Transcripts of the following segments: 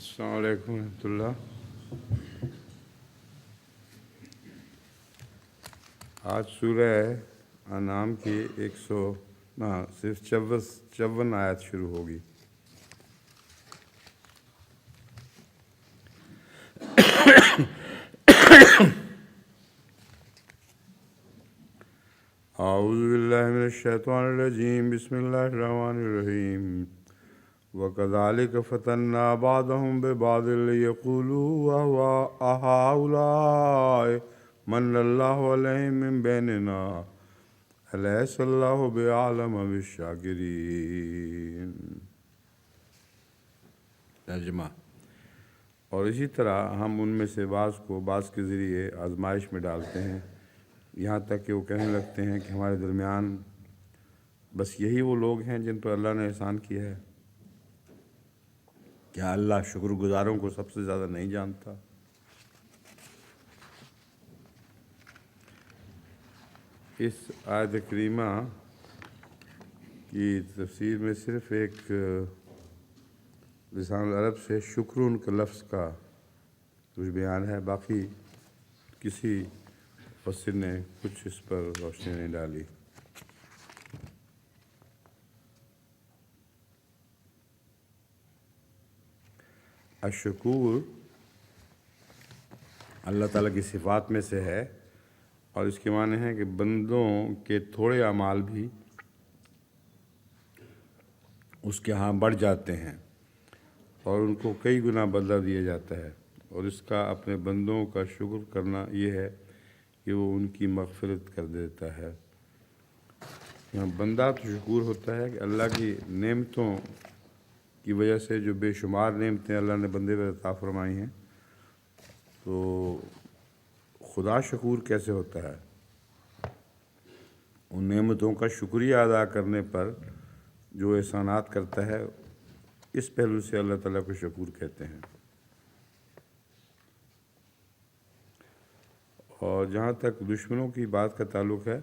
السلام علیکم ورحمۃ اللہ۔ آج سورہ انعام کی 54 آیت شروع ہوگی۔ اعوذ باللہ من الشیطان الرجیم، بسم اللہ الرحمن الرحیم۔ وَكَذَلِكَ فَتَنَّا بَعْضَهُمْ بِبَعْضٍ لِيَقُولُوا أَهَٰؤُلَاءِ مَنَّ اللَّهُ عَلَيْهِم مِّن بَيْنِنَا أَلَيْسَ اللَّهُ بِأَعْلَمَ بِالشَّاكِرِينَ۔ ترجمہ: اور اسی طرح ہم ان میں سے بعض کو بعض کے ذریعے آزمائش میں ڈالتے ہیں، یہاں تک کہ وہ کہنے لگتے ہیں کہ ہمارے درمیان بس یہی وہ لوگ ہیں جن پر اللہ نے احسان کیا ہے۔ کیا اللہ شکر گزاروں کو سب سے زیادہ نہیں جانتا؟ اس آیت کریمہ کی تفسیر میں صرف ایک لسان العرب سے شکرون کے لفظ کا کچھ بیان ہے، باقی کسی مفسر نے کچھ اس پر روشنی نہیں ڈالی۔ الشکور اللہ تعالیٰ کی صفات میں سے ہے، اور اس کے معنی ہے کہ بندوں کے تھوڑے اعمال بھی اس کے ہاں بڑھ جاتے ہیں اور ان کو کئی گنا بدلہ دیا جاتا ہے، اور اس کا اپنے بندوں کا شکر کرنا یہ ہے کہ وہ ان کی مغفرت کر دیتا ہے۔ یہاں بندہ تو شکور ہوتا ہے کہ اللہ کی نعمتوں کی وجہ سے جو بے شمار نعمتیں اللہ نے بندے پر عطا فرمائی ہیں، تو خدا شکور کیسے ہوتا ہے؟ ان نعمتوں کا شکریہ ادا کرنے پر جو احسانات کرتا ہے، اس پہلو سے اللہ تعالیٰ کو شکور کہتے ہیں۔ اور جہاں تک دشمنوں کی بات کا تعلق ہے،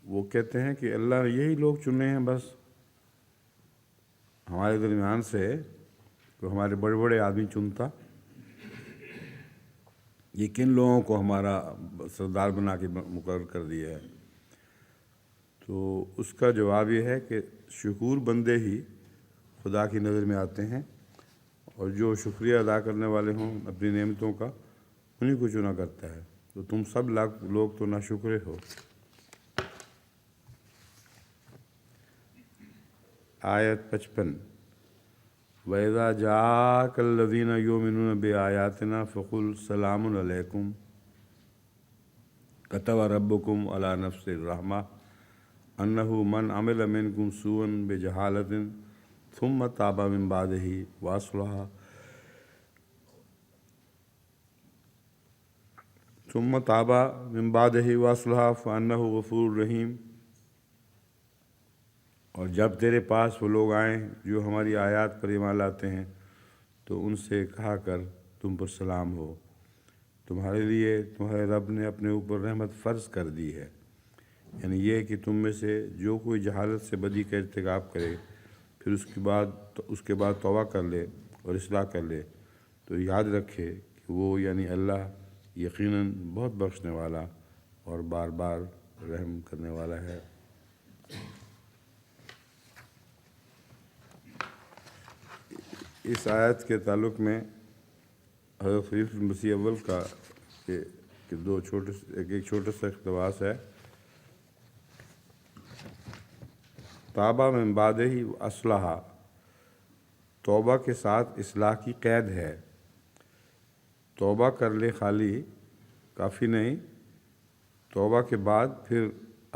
وہ کہتے ہیں کہ اللہ نے یہی لوگ چنے ہیں بس ہمارے درمیان سے، تو ہمارے بڑے بڑے آدمی چنتا، یہ کن لوگوں کو ہمارا سردار بنا کے مقرر کر دیا ہے؟ تو اس کا جواب یہ ہے کہ شکور بندے ہی خدا کی نظر میں آتے ہیں، اور جو شکریہ ادا کرنے والے ہوں اپنی نعمتوں کا، انہیں کو چنا کرتا ہے۔ تو تم سب لوگ تو ناشکرے ہو۔ آیت 55۔ وَإِذَا جَاءَكَ الَّذِينَ يُؤْمِنُونَ بِآيَاتِنَا فَقُلْ سَلَامٌ عَلَيْكُمْ كَتَبَ رَبُّكُمْ عَلَىٰ نَفْسِهِ الرَّحْمَةَ أَنَّهُ مَنْ عَمِلَ مِنْكُمْ سُوءًا بِجَهَالَةٍ ثُمَّ تَابَ مِنْ بَعْدِهِ وَأَصْلَحَ فَإِنَّهُ غَفُورٌ رَحِيمٌ۔ اور جب تیرے پاس وہ لوگ آئیں جو ہماری آیات پر ایمان لاتے ہیں، تو ان سے کہا کر تم پر سلام ہو، تمہارے لیے تمہارے رب نے اپنے اوپر رحمت فرض کر دی ہے، یعنی یہ کہ تم میں سے جو کوئی جہالت سے بدی کا ارتکاب کرے، پھر اس کے بعد توبہ کر لے اور اصلاح کر لے، تو یاد رکھے کہ وہ یعنی اللہ یقیناً بہت بخشنے والا اور بار بار رحم کرنے والا ہے۔ اس آیت کے تعلق میں حضرت خلیفۃ المسیح اول کا ایک چھوٹا سا اقتباس ہے۔ تابہ من بعدہ اصلح، توبہ کے ساتھ اصلاح کی قید ہے۔ توبہ کر لے خالی کافی نہیں، توبہ کے بعد پھر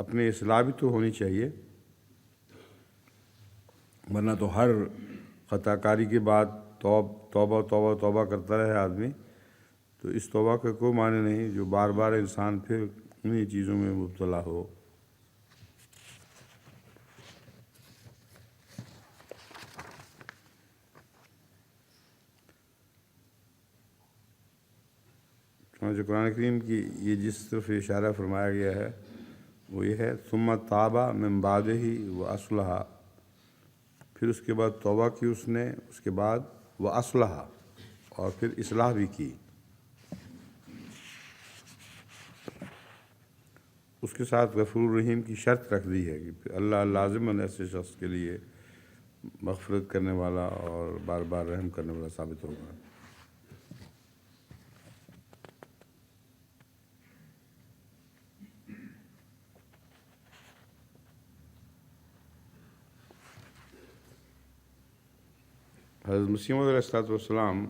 اپنی اصلاح بھی تو ہونی چاہیے، ورنہ تو ہر خطا کاری کے بعد توبہ توبہ توبہ کرتا رہے آدمی، تو اس توبہ کا کوئی معنی نہیں جو بار بار انسان پھر انہی چیزوں میں مبتلا ہو۔ چنانچہ قرآن کریم کی یہ جس طرف اشارہ فرمایا گیا ہے، وہ یہ ہے ثم تابا من بعدہ و اصلح، پھر اس کے بعد توبہ کی اس نے، اس کے بعد و اصلح، اور پھر اصلاح بھی کی۔ اس کے ساتھ غفور الرحیم کی شرط رکھ دی ہے کہ پھر اللہ لازماً ایسے شخص کے لیے مغفرت کرنے والا اور بار بار رحم کرنے والا ثابت ہوگا۔ حضرت مسیح موعود علیہ السلام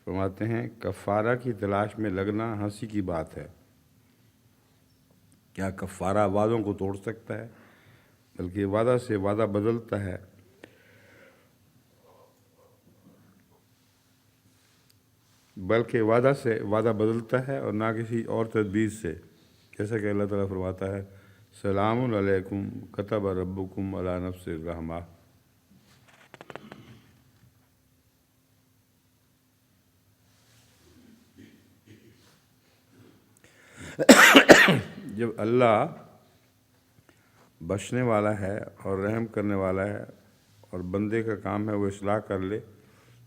فرماتے ہیں کفارہ کی تلاش میں لگنا ہنسی کی بات ہے۔ کیا کفارہ وعدوں کو توڑ سکتا ہے؟ بلکہ وعدہ سے وعدہ بدلتا ہے، اور نہ کسی اور تدبیر سے، جیسا کہ اللہ تعالیٰ فرماتا ہے سلام علیکم کتب ربکم علی نفسہ الرحمہ۔ جب اللہ بخشنے والا ہے اور رحم کرنے والا ہے اور بندے کا کام ہے وہ اصلاح کر لے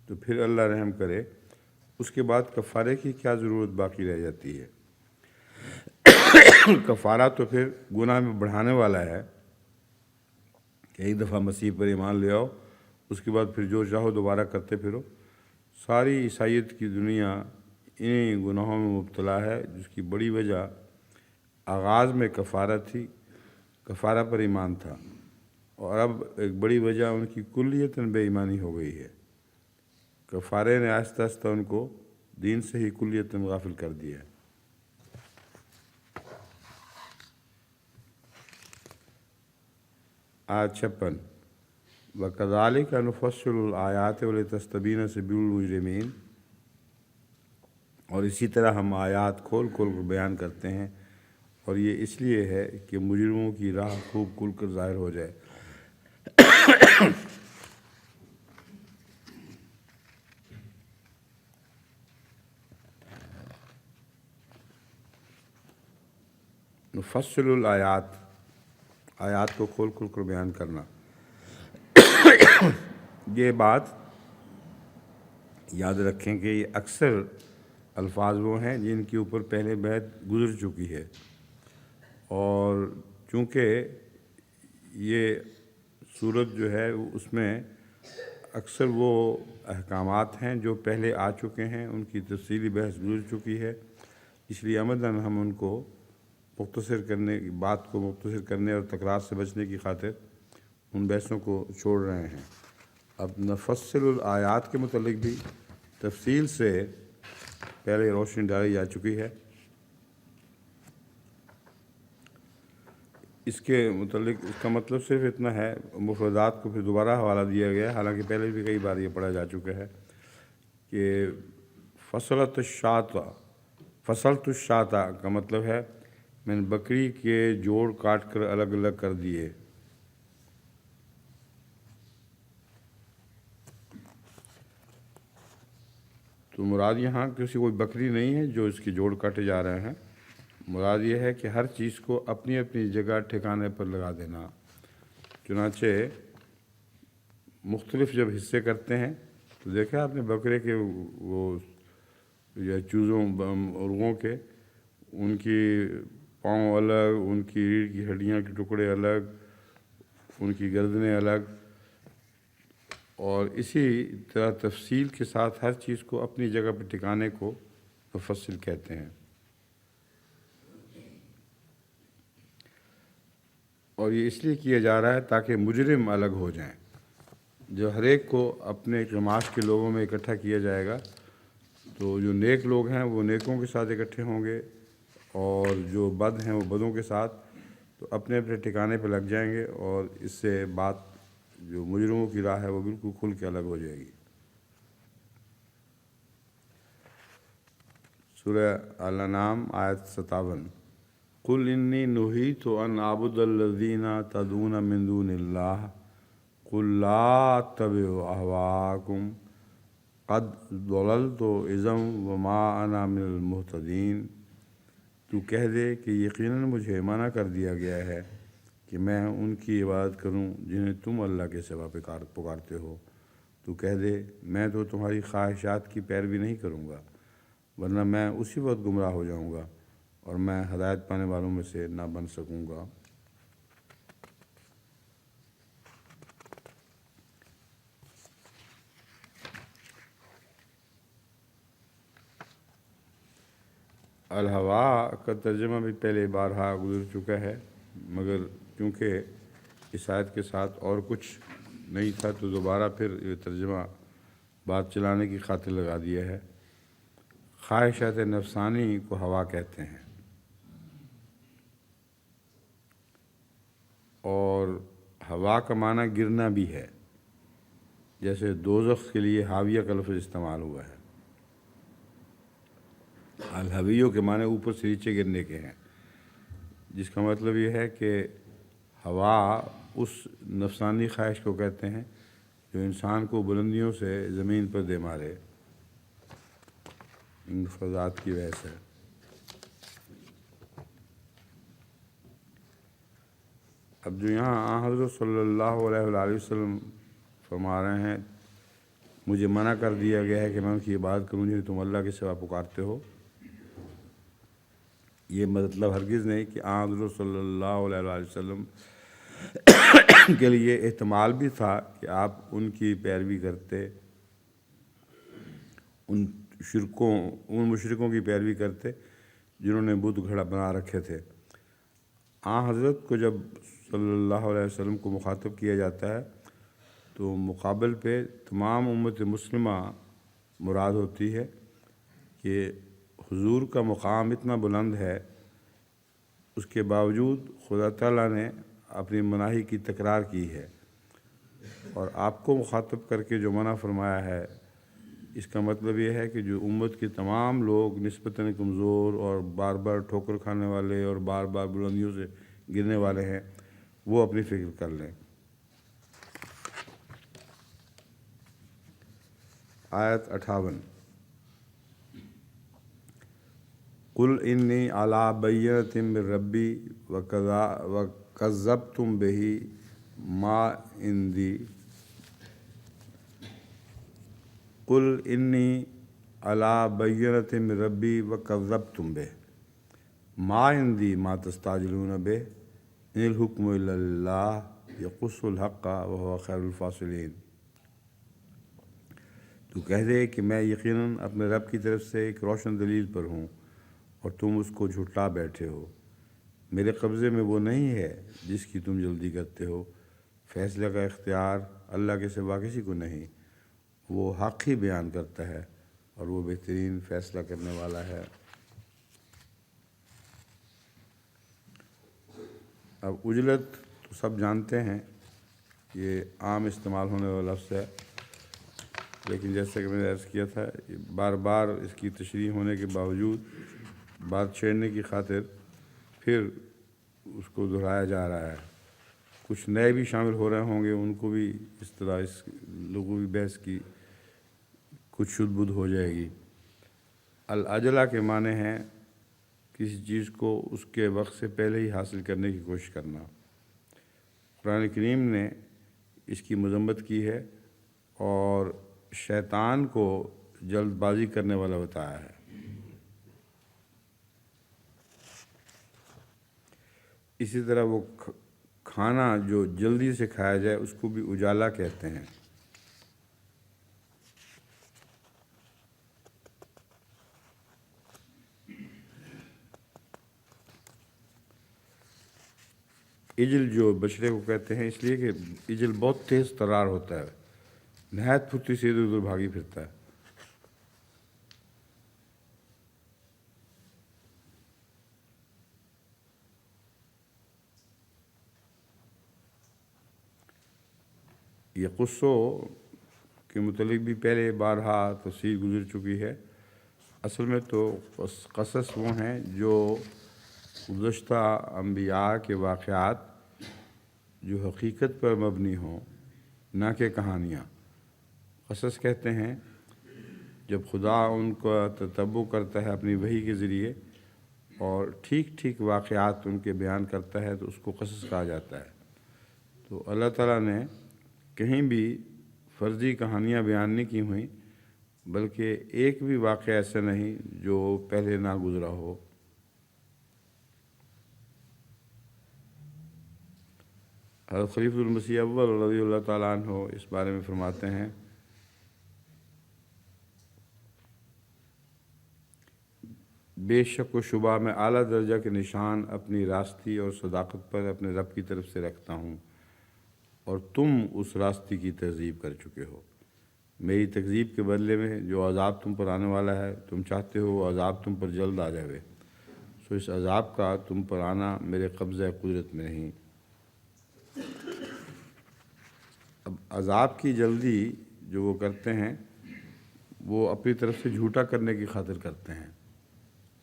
تو پھر اللہ رحم کرے، اس کے بعد کفارے کی کیا ضرورت باقی رہ جاتی ہے؟ کفارہ تو پھر گناہ میں بڑھانے والا ہے کہ ایک دفعہ مسیح پر ایمان لے آؤ، اس کے بعد پھر جو چاہو دوبارہ کرتے پھرو۔ ساری عیسائیت کی دنیا انہی گناہوں میں مبتلا ہے، جس کی بڑی وجہ آغاز میں کفارہ تھی، کفارہ پر ایمان تھا، اور اب ایک بڑی وجہ ان کی کلیتاً بے ایمانی ہو گئی ہے۔ کفارے نے آہستہ آہستہ ان کو دین سے ہی کلیتاً غافل کر دیا ہے۔ آیت 56 وَكَذَلِكَ نُفَصِّلُ الْآيَاتِ وَلِتَسْتَبِينَ سَبِيلُ الْمُجْرِمِينَ، اور اسی طرح ہم آیات کھول کھول کر بیان کرتے ہیں، اور یہ اس لیے ہے کہ مجرموں کی راہ خوب کھل کر ظاہر ہو جائے۔ نفصل الآیات، آیات کو کھول کھول کر بیان کرنا۔ یہ بات یاد رکھیں کہ یہ اکثر الفاظ وہ ہیں جن کے اوپر پہلے بحث گزر چکی ہے، اور چونکہ یہ صورت جو ہے اس میں اکثر وہ احکامات ہیں جو پہلے آ چکے ہیں، ان کی تفصیلی بحث گزر چکی ہے، اس لیے عمداً ہم ان کو مختصر کرنے کی بات کو مختصر کرنے اور تکرار سے بچنے کی خاطر ان بحثوں کو چھوڑ رہے ہیں۔ اب نفصل الآیات کے متعلق بھی تفصیل سے پہلے روشنی ڈالی جا چکی ہے۔ اس کے متعلق اس کا مطلب صرف اتنا ہے، مفردات کو پھر دوبارہ حوالہ دیا گیا ہے، حالانکہ پہلے بھی کئی بار یہ پڑھا جا چکا ہے کہ فصلت الشاۃ کا مطلب ہے میں نے بکری کے جوڑ کاٹ کر الگ الگ کر دیے۔ تو مراد یہاں کسی کوئی بکری نہیں ہے جو اس کے جوڑ کاٹے جا رہے ہیں، مراد یہ ہے کہ ہر چیز کو اپنی اپنی جگہ ٹھکانے پر لگا دینا۔ چنانچہ مختلف جب حصے کرتے ہیں تو دیکھا آپ نے بکرے کے وہ یا چوزوں مرغوں کے، ان کی پاؤں الگ، ان کی ریڑھ کی ہڈیاں کے ٹکڑے الگ، ان کی گردنیں الگ، اور اسی طرح تفصیل کے ساتھ ہر چیز کو اپنی جگہ پہ ٹھکانے کو مفصل کہتے ہیں۔ اور یہ اس لیے کیا جا رہا ہے تاکہ مجرم الگ ہو جائیں۔ جو ہر ایک کو اپنے جماعت کے لوگوں میں اکٹھا کیا جائے گا تو جو نیک لوگ ہیں وہ نیکوں کے ساتھ اکٹھے ہوں گے، اور جو بد ہیں وہ بدوں کے ساتھ، تو اپنے اپنے ٹھکانے پہ لگ جائیں گے، اور اس سے بات جو مجرموں کی راہ ہے وہ بالکل کھل کے الگ ہو جائے گی۔ سورہ الانعام آیت 57 قُلْ إِنِّي نُهِیتُ أَنْ أَعْبُدَ الَّذِينَ تَدْعُونَ مِن دُونِ اللَّهِ قُلْ لَا أَتَّبِعُ أَهْوَاءَكُمْ قَدْ ضَلَلْتُ إِذًا وَمَا أَنَا مِنَ الْمُهْتَدِينَ۔ تو کہہ دے کہ یقیناً مجھے منع کر دیا گیا ہے کہ میں ان کی عبادت کروں جنہیں تم اللہ کے سوا پکارتے ہو۔ تو کہہ دے میں تو تمہاری خواہشات کی پیروی نہیں کروں گا، ورنہ میں اسی وقت گمراہ ہو جاؤں گا اور میں ہدایت پانے والوں میں سے نہ بن سکوں گا۔ الہوا کا ترجمہ بھی پہلے بارہا گزر چکا ہے، مگر کیونکہ اس آیت کے ساتھ اور کچھ نہیں تھا تو دوبارہ پھر یہ ترجمہ بات چلانے کی خاطر لگا دیا ہے۔ خواہشات نفسانی کو ہوا کہتے ہیں، اور ہوا کا معنی گرنا بھی ہے، جیسے دوزخ کے لیے حاویہ کا لفظ استعمال ہوا ہے۔ الہویوں کے معنی اوپر سے نیچے گرنے کے ہیں، جس کا مطلب یہ ہے کہ ہوا اس نفسانی خواہش کو کہتے ہیں جو انسان کو بلندیوں سے زمین پر دے مارے، انفرادات کی وجہ سے۔ اب جو یہاں حضرت صلی اللہ علیہ وآلہ وسلم فرما رہے ہیں مجھے منع کر دیا گیا ہے کہ میں ان کی عبادت کروں جنہیں تم اللہ کے سوا پکارتے ہو، یہ مطلب ہرگز نہیں کہ حضرت صلی اللہ علیہ وآلہ وسلم کے لیے احتمال بھی تھا کہ آپ ان کی پیروی کرتے، ان مشرکوں کی پیروی کرتے جنہوں نے بت گھڑا بنا رکھے تھے۔ حضرت کو جب صلی اللہ علیہ وسلم کو مخاطب کیا جاتا ہے تو مقابل پہ تمام امت مسلمہ مراد ہوتی ہے کہ حضور کا مقام اتنا بلند ہے، اس کے باوجود خدا تعالیٰ نے اپنی مناہی کی تکرار کی ہے، اور آپ کو مخاطب کر کے جو منع فرمایا ہے اس کا مطلب یہ ہے کہ جو امت کے تمام لوگ نسبتاً کمزور اور بار بار ٹھوکر کھانے والے اور بار بار بلندیوں سے گرنے والے ہیں وہ اپنی فکر کر لیں۔ آیت 58 قل انی علی بینۃ من ربی وکذبتم بہ ما عندی قل انی علی بینۃ من ربی وکذبتم بہ ما عندی ما تستعجلون بہ ان الحکم الا للہ یقص الحق وہو خیر الفاصلین۔ تو کہہ دے کہ میں یقیناً اپنے رب کی طرف سے ایک روشن دلیل پر ہوں اور تم اس کو جھٹلا بیٹھے ہو۔ میرے قبضے میں وہ نہیں ہے جس کی تم جلدی کرتے ہو، فیصلہ کا اختیار اللہ کے سوا کسی کو نہیں، وہ حق ہی بیان کرتا ہے اور وہ بہترین فیصلہ کرنے والا ہے۔ اب اجلت تو سب جانتے ہیں، یہ عام استعمال ہونے والا لفظ ہے، لیکن جیسا کہ میں نے عرض کیا تھا بار بار اس کی تشریح ہونے کے باوجود بات چھیڑنے کی خاطر پھر اس کو دہرایا جا رہا ہے۔ کچھ نئے بھی شامل ہو رہے ہوں گے، ان کو بھی اس طرح اس لغوی بحث کی کچھ شد بدھ ہو جائے گی۔ العجلہ کے معنی ہیں کسی چیز کو اس کے وقت سے پہلے ہی حاصل کرنے کی کوشش کرنا۔ قرآن کریم نے اس کی مذمت کی ہے اور شیطان کو جلد بازی کرنے والا بتایا ہے۔ اسی طرح وہ کھانا جو جلدی سے کھایا جائے اس کو بھی اجالا کہتے ہیں۔ اجل جو بچڑے کو کہتے ہیں اس لیے کہ اجل بہت تیز ترار ہوتا ہے، نہایت پھرتی سے ادھر ادھر بھاگی پھرتا ہے۔ یہ قصوں کے متعلق بھی پہلے بارہا تفصیل گزر چکی ہے۔ اصل میں تو قصص وہ ہیں جو گزشتہ انبیاء کے واقعات جو حقیقت پر مبنی ہوں، نہ کہ کہانیاں۔ قصص کہتے ہیں جب خدا ان کا تتبع کرتا ہے اپنی وحی کے ذریعے اور ٹھیک ٹھیک واقعات ان کے بیان کرتا ہے تو اس کو قصص کہا جاتا ہے۔ تو اللہ تعالیٰ نے کہیں بھی فرضی کہانیاں بیان نہیں کی ہوئیں، بلکہ ایک بھی واقعہ ایسا نہیں جو پہلے نہ گزرا ہو۔ حضرت خلیفۃ المسیح اول رضی اللہ تعالیٰ عنہ اس بارے میں فرماتے ہیں، بے شک و شبہ میں اعلیٰ درجہ کے نشان اپنی راستی اور صداقت پر اپنے رب کی طرف سے رکھتا ہوں، اور تم اس راستی کی تہذیب کر چکے ہو۔ میری تکذیب کے بدلے میں جو عذاب تم پر آنے والا ہے، تم چاہتے ہو وہ عذاب تم پر جلد آ جائے، سو اس عذاب کا تم پر آنا میرے قبضہ قدرت میں نہیں۔ اب عذاب کی جلدی جو وہ کرتے ہیں وہ اپنی طرف سے جھوٹا کرنے کی خاطر کرتے ہیں،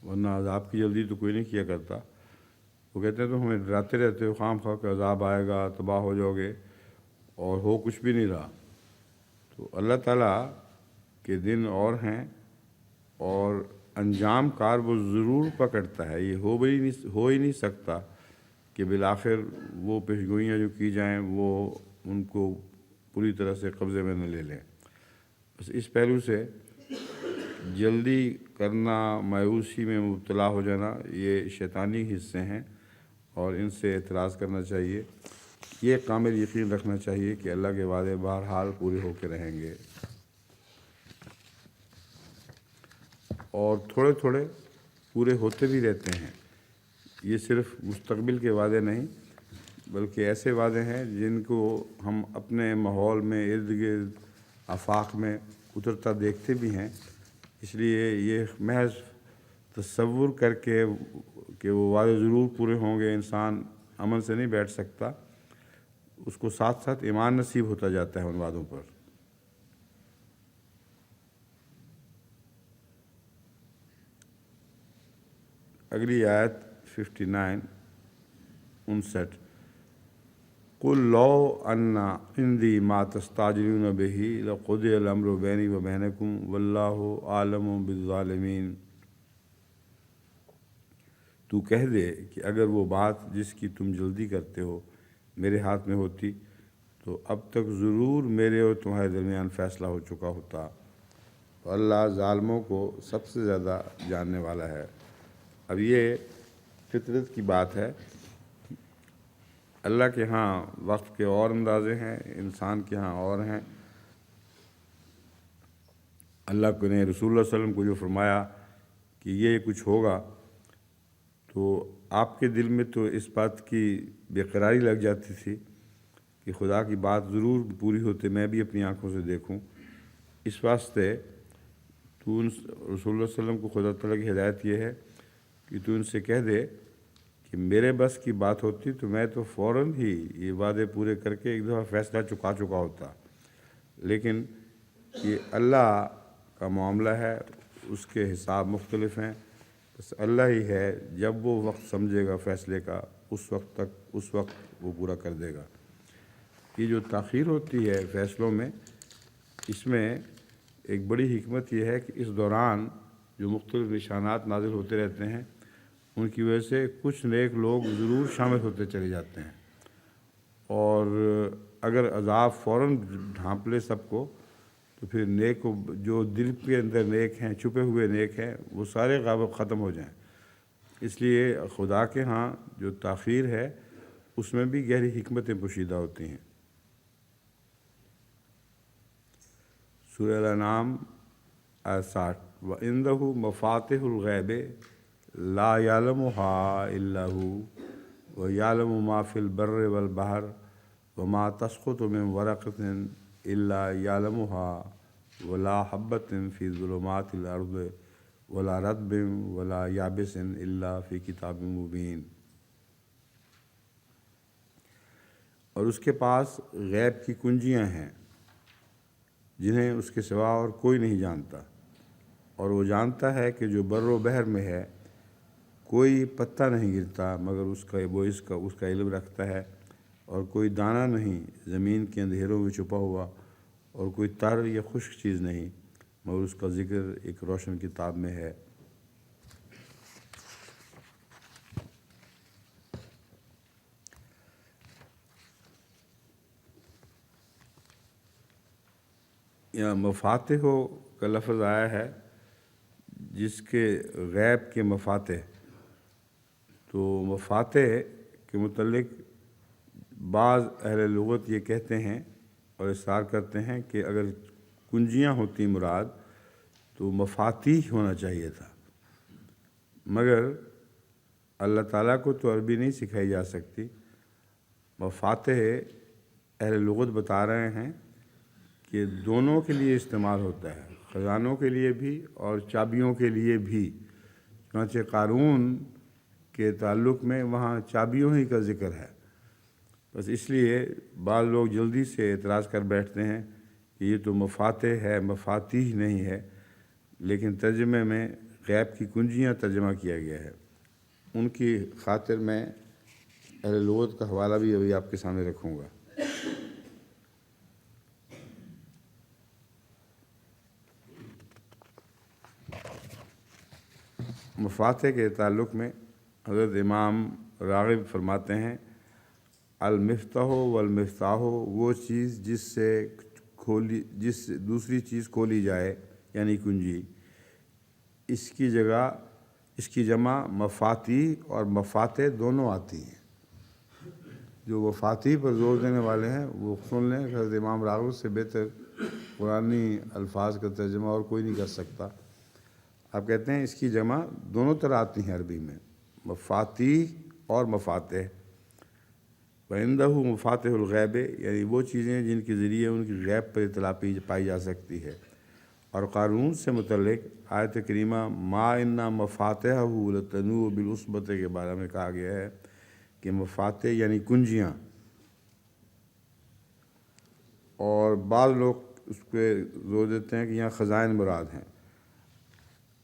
ورنہ عذاب کی جلدی تو کوئی نہیں کیا کرتا۔ وہ کہتے ہیں تم ہمیں ڈراتے رہتے ہو خام خواہ کہ عذاب آئے گا، تباہ ہو جاؤ گے، اور ہو کچھ بھی نہیں رہا۔ تو اللہ تعالیٰ کے دن اور ہیں، اور انجام کار وہ ضرور پکڑتا ہے۔ یہ ہو ہی نہیں سکتا کہ بالآخر وہ پیشگوئیاں جو کی جائیں وہ ان کو پوری طرح سے قبضے میں نہ لے لیں۔ بس اس پہلو سے جلدی کرنا، مایوسی میں مبتلا ہو جانا، یہ شیطانی حصے ہیں، اور ان سے اعتراض کرنا چاہیے۔ یہ کامل یقین رکھنا چاہیے کہ اللہ کے وعدے بہرحال پورے ہو کے رہیں گے، اور تھوڑے تھوڑے پورے ہوتے بھی رہتے ہیں۔ یہ صرف مستقبل کے وعدے نہیں، بلکہ ایسے وعدے ہیں جن کو ہم اپنے ماحول میں، ارد گرد، آفاق میں اترتا دیکھتے بھی ہیں۔ اس لیے یہ محض تصور کر کے کہ وہ وعدے ضرور پورے ہوں گے انسان امن سے نہیں بیٹھ سکتا، اس کو ساتھ ساتھ ایمان نصیب ہوتا جاتا ہے ان وعدوں پر۔ اگلی آیت 59 قل لو ان عندی ما تستعجلون به لقضی الامر بینی و بینکم واللہ عالم بالظالمین۔ تو کہہ دے کہ اگر وہ بات جس کی تم جلدی کرتے ہو میرے ہاتھ میں ہوتی تو اب تک ضرور میرے اور تمہارے درمیان فیصلہ ہو چکا ہوتا، تو اللہ ظالموں کو سب سے زیادہ جاننے والا ہے۔ اب یہ فطرت کی بات ہے، اللہ کے ہاں وقت کے اور اندازے ہیں، انسان کے ہاں اور ہیں۔ اللہ کو نے رسول اللہ صلی اللہ علیہ وسلم کو جو فرمایا کہ یہ کچھ ہوگا، تو آپ کے دل میں تو اس بات کی بے قراری لگ جاتی تھی کہ خدا کی بات ضرور پوری ہوتے، میں بھی اپنی آنکھوں سے دیکھوں۔ اس واسطے تو رسول اللہ صلی اللہ علیہ وسلم کو خدا تعالیٰ کی ہدایت یہ ہے کہ تو ان سے کہہ دے کہ میرے بس کی بات ہوتی تو میں تو فوراً ہی یہ وعدے پورے کر کے ایک دفعہ فیصلہ چکا ہوتا، لیکن یہ اللہ کا معاملہ ہے، اس کے حساب مختلف ہیں۔ بس اللہ ہی ہے، جب وہ وقت سمجھے گا فیصلے کا، اس وقت وہ پورا کر دے گا۔ یہ جو تاخیر ہوتی ہے فیصلوں میں، اس میں ایک بڑی حکمت یہ ہے کہ اس دوران جو مختلف نشانات نازل ہوتے رہتے ہیں، ان کی وجہ سے کچھ نیک لوگ ضرور شامل ہوتے چلے جاتے ہیں، اور اگر عذاب فوراً ڈھانپ لے سب کو تو پھر نیک جو دل کے اندر نیک ہیں، چھپے ہوئے نیک ہیں، وہ سارے ختم ہو جائیں۔ اس لیے خدا کے ہاں جو تاخیر ہے اس میں بھی گہری حکمتیں پوشیدہ ہوتی ہیں۔ سورہ الانعام آیت 60 وَعِندَهُ مَفَاتِحُ الْغَیْبِ لَا يَعْلَمُهَا إِلَّا هُوَ وَيَعْلَمُ مَا فِي الْبَرِّ وَالْبَحْرِ وَمَا تَسْقُطُ مِنْ وَرَقَةٍ إِلَّا يَعْلَمُهَا وَلَا حَبَّةٍ فِي ظُلُمَاتِ الْأَرْضِ وَلَا رَطْبٍ وَلَا يَابِسٍ إِلَّا فِي كِتَابٍ مُبِينٍ۔ اور اس کے پاس غیب کی کنجیاں ہیں جنہیں اس کے سوا اور کوئی نہیں جانتا، اور وہ جانتا ہے کہ جو بر و بحر میں ہے کوئی پتہ نہیں گرتا مگر اس کا علم رکھتا ہے، اور کوئی دانہ نہیں زمین کے اندھیروں میں چھپا ہوا، اور کوئی تر یا خشک چیز نہیں مگر اس کا ذکر ایک روشن کتاب میں ہے۔ یا مفاتح کا لفظ آیا ہے جس کے غیب کے مفاتح، تو مفاتح کے متعلق بعض اہل لغت یہ کہتے ہیں اور اصرار کرتے ہیں کہ اگر کنجیاں ہوتی مراد تو مفاتیح ہونا چاہیے تھا، مگر اللہ تعالیٰ کو تو عربی نہیں سکھائی جا سکتی۔ مفاتح اہل لغت بتا رہے ہیں کہ دونوں کے لیے استعمال ہوتا ہے، خزانوں کے لیے بھی اور چابیوں کے لیے بھی۔ چنانچہ قارون کے تعلق میں وہاں چابیوں ہی کا ذکر ہے، بس اس لیے بعض لوگ جلدی سے اعتراض کر بیٹھتے ہیں کہ یہ تو مفاتح ہے، مفاتیح نہیں ہے، لیکن ترجمے میں غیب کی کنجیاں ترجمہ کیا گیا ہے۔ ان کی خاطر میں اہل لغت کا حوالہ بھی ابھی آپ کے سامنے رکھوں گا۔ مفاتح کے تعلق میں حضرت امام راغب فرماتے ہیں، المفتاح والمفتاح وہ چیز جس سے دوسری چیز کھولی جائے یعنی کنجی، اس کی جمع مفاتیح اور مفاتح دونوں آتی ہیں۔ جو مفاتیح پر زور دینے والے ہیں وہ سن لیں، حضرت امام راغب سے بہتر قرآنی الفاظ کا ترجمہ اور کوئی نہیں کر سکتا۔ آپ کہتے ہیں اس کی جمع دونوں طرح آتی ہیں عربی میں، مفاتیح اور مفاتح۔ وَعِندَهُ مفاتح الغیب یعنی وہ چیزیں جن کے ذریعے ان کی غیب پر اطلاع پائی جا سکتی ہے۔ اور قارون سے متعلق آیت کریمہ ما انا مفاتحہ لتنوء بالعصبۃ کے بارے میں کہا گیا ہے کہ مفاتح یعنی کنجیاں، اور بعض لوگ اس پہ زور دیتے ہیں کہ یہاں خزائن مراد ہیں۔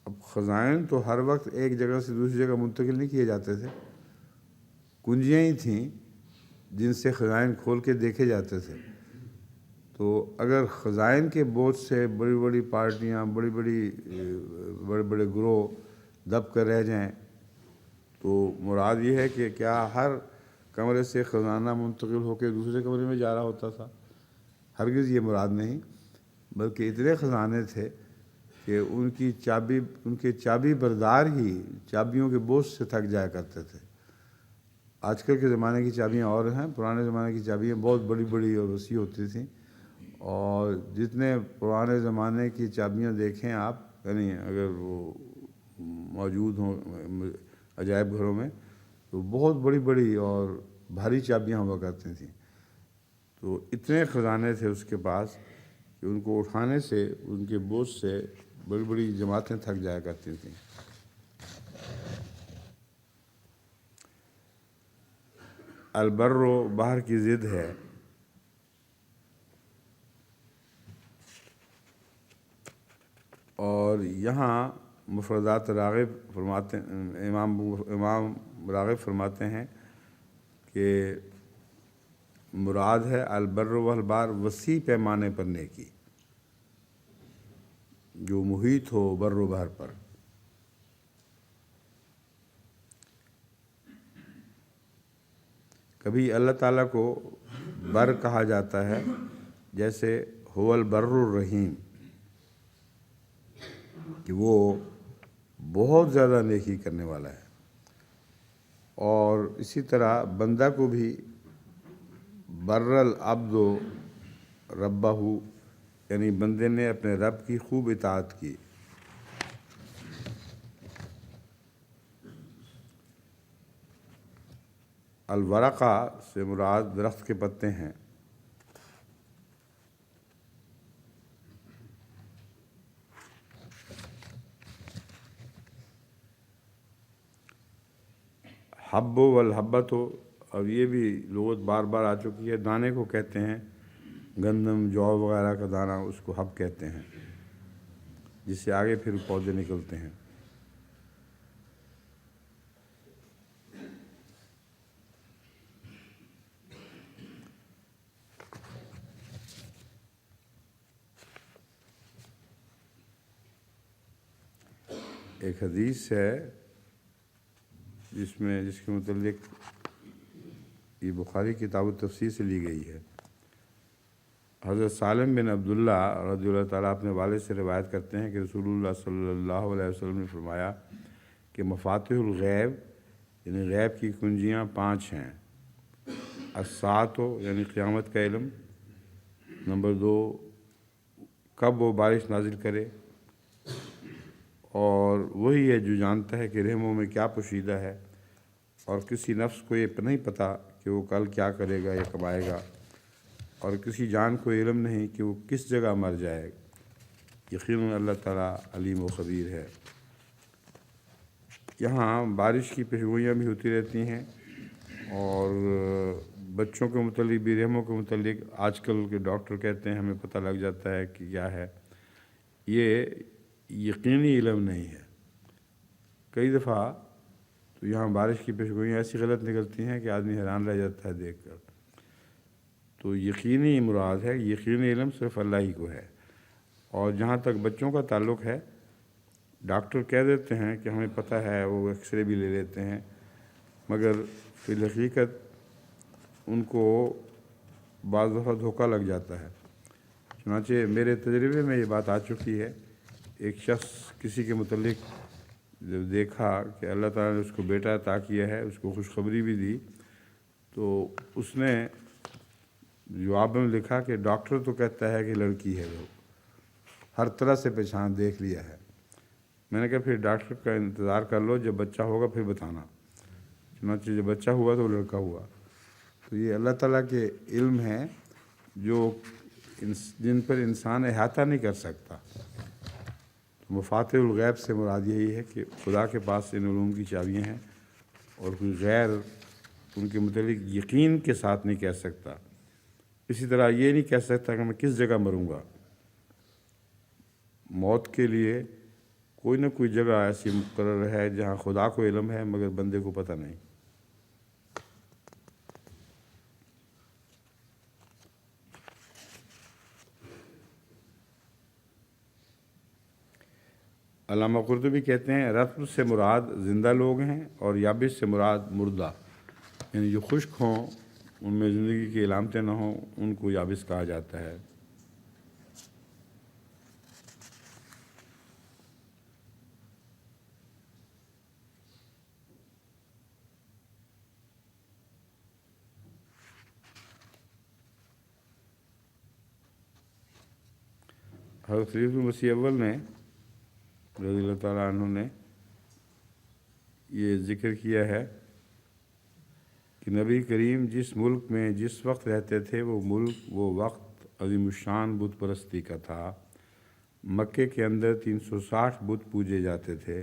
اب خزائن تو ہر وقت ایک جگہ سے دوسری جگہ منتقل نہیں کیے جاتے تھے، کنجیاں ہی تھیں جن سے خزائن کھول کے دیکھے جاتے تھے۔ تو اگر خزائن کے بوجھ سے بڑی بڑی پارٹیاں، بڑے بڑے گروہ دب کر رہ جائیں تو مراد یہ ہے کہ کیا ہر کمرے سے خزانہ منتقل ہو کے دوسرے کمرے میں جا رہا ہوتا تھا؟ ہرگز یہ مراد نہیں، بلکہ اتنے خزانے تھے کہ ان کے چابی بردار ہی چابیوں کے بوجھ سے تھک جایا کرتے تھے۔ آج کل کے زمانے کی چابیاں اور ہیں، پرانے زمانے کی چابیاں بہت بڑی بڑی اور وسیع ہوتی تھیں، اور جتنے پرانے زمانے کی چابیاں دیکھیں آپ، یعنی اگر وہ موجود ہوں عجائب گھروں میں، تو بہت بڑی بڑی اور بھاری چابیاں ہوا کرتی تھیں۔ تو اتنے خزانے تھے اس کے پاس کہ ان کو اٹھانے سے، ان کے بوجھ سے بڑی بڑی جماعتیں تھک جایا کرتی تھیں۔ البر بحر کی ضد ہے، اور یہاں مفردات راغب فرماتے ہیں، امام راغب فرماتے ہیں کہ مراد ہے البر والبحر وسیع پیمانے پر نیکی جو محیط ہو بر و بحر پر۔ کبھی اللہ تعالیٰ کو بر کہا جاتا ہے، جیسے هو البر الرحیم، کہ وہ بہت زیادہ نیکی کرنے والا ہے۔ اور اسی طرح بندہ کو بھی بر العبد ربہ، یعنی بندے نے اپنے رب کی خوب اطاعت کی۔ الورقہ سے مراد درخت کے پتے ہیں۔ حب والحبت، اب یہ بھی لغت بار بار آ چکی ہے، دانے کو کہتے ہیں، گندم جو وغیرہ کا دانہ اس کو حب کہتے ہیں، جس سے آگے پھر پودے نکلتے ہیں۔ ایک حدیث ہے جس کے متعلق یہ بخاری کتاب التفسیر سے لی گئی ہے، حضرت سالم بن عبداللہ رضی اللہ تعالیٰ اپنے والد سے روایت کرتے ہیں کہ رسول اللہ صلی اللہ علیہ وسلم نے فرمایا کہ مفاتیح الغیب یعنی غیب کی کنجیاں 5 ہیں۔ الساعۃ یعنی قیامت کا علم، نمبر 2 کب وہ بارش نازل کرے، اور وہی ہے جو جانتا ہے کہ رحموں میں کیا پوشیدہ ہے، اور کسی نفس کو یہ نہیں پتہ کہ وہ کل کیا کرے گا یا کمائے گا، اور کسی جان کو علم نہیں کہ وہ کس جگہ مر جائے گا۔ یقیناً اللہ تعالیٰ علیم و خبیر ہے۔ یہاں بارش کی پیشگوئیاں بھی ہوتی رہتی ہیں، اور بچوں کے متعلق بھی، رحموں کے متعلق آج کل کے ڈاکٹر کہتے ہیں ہمیں پتہ لگ جاتا ہے کہ کیا ہے۔ یہ یقینی علم نہیں ہے۔ کئی دفعہ تو یہاں بارش کی پیشگوئیاں ایسی غلط نکلتی ہیں کہ آدمی حیران رہ جاتا ہے دیکھ کر۔ تو یقینی مراد ہے، یقینی علم صرف اللہ ہی کو ہے۔ اور جہاں تک بچوں کا تعلق ہے، ڈاکٹر کہہ دیتے ہیں کہ ہمیں پتہ ہے، وہ ایکس رے بھی لے لیتے ہیں، مگر فی الحقیقت ان کو بعض دفعہ دھوکہ لگ جاتا ہے۔ چنانچہ میرے تجربے میں یہ بات آ چکی ہے، ایک شخص کسی کے متعلق جب دیکھا کہ اللہ تعالیٰ نے اس کو بیٹا عطا کیا ہے، اس کو خوشخبری بھی دی، تو اس نے جواب میں لکھا کہ ڈاکٹر تو کہتا ہے کہ لڑکی ہے، وہ ہر طرح سے پہچان دیکھ لیا ہے۔ میں نے کہا پھر ڈاکٹر کا انتظار کر لو، جب بچہ ہوگا پھر بتانا۔ چنانچہ جب بچہ ہوا تو وہ لڑکا ہوا۔ تو یہ اللہ تعالیٰ کے علم ہیں جو جن پر انسان احاطہ نہیں کر سکتا۔ تو مفاتیح الغیب سے مراد یہی ہے کہ خدا کے پاس ان علوم کی چابیاں ہیں، اور کوئی غیر ان کے متعلق یقین کے ساتھ نہیں کہہ سکتا۔ اسی طرح یہ نہیں کہہ سکتا کہ میں کس جگہ مروں گا۔ موت کے لیے کوئی نہ کوئی جگہ ایسی مقرر ہے جہاں خدا کو علم ہے مگر بندے کو پتہ نہیں۔ علامہ قرطبی کہتے ہیں رطب سے مراد زندہ لوگ ہیں، اور یابس سے مراد مردہ، یعنی جو خشک ہوں، ان میں زندگی کی علامتیں نہ ہوں، ان کو یابس کہا جاتا ہے۔ حضرت خلیفہ مسیح اول نے رضی اللہ تعالیٰ عنہ نے یہ ذکر کیا ہے کہ نبی کریم جس ملک میں جس وقت رہتے تھے، وہ ملک وہ وقت عظیم الشان بت پرستی کا تھا۔ مکے کے اندر 360 بت پوجے جاتے تھے۔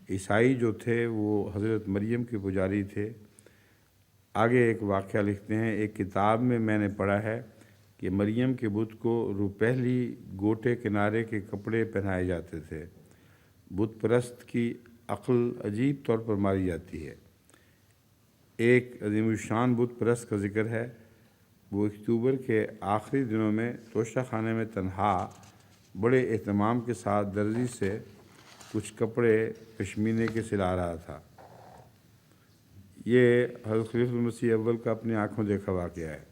عیسائی جو تھے وہ حضرت مریم کے پجاری تھے۔ آگے ایک واقعہ لکھتے ہیں، ایک کتاب میں میں نے پڑھا ہے کہ مریم کے بت کو روپہلی گوٹے کنارے کے کپڑے پہنائے جاتے تھے۔ بت پرست کی عقل عجیب طور پر ماری جاتی ہے۔ ایک عظیم الشان بت پرست کا ذکر ہے، وہ اکتوبر کے آخری دنوں میں توشہ خانے میں تنہا بڑے اہتمام کے ساتھ درزی سے کچھ کپڑے پشمینے کے سلا رہا تھا۔ یہ حضرت خلیفہ المسیح اول کا اپنی آنکھوں دیکھا واقعہ ہے۔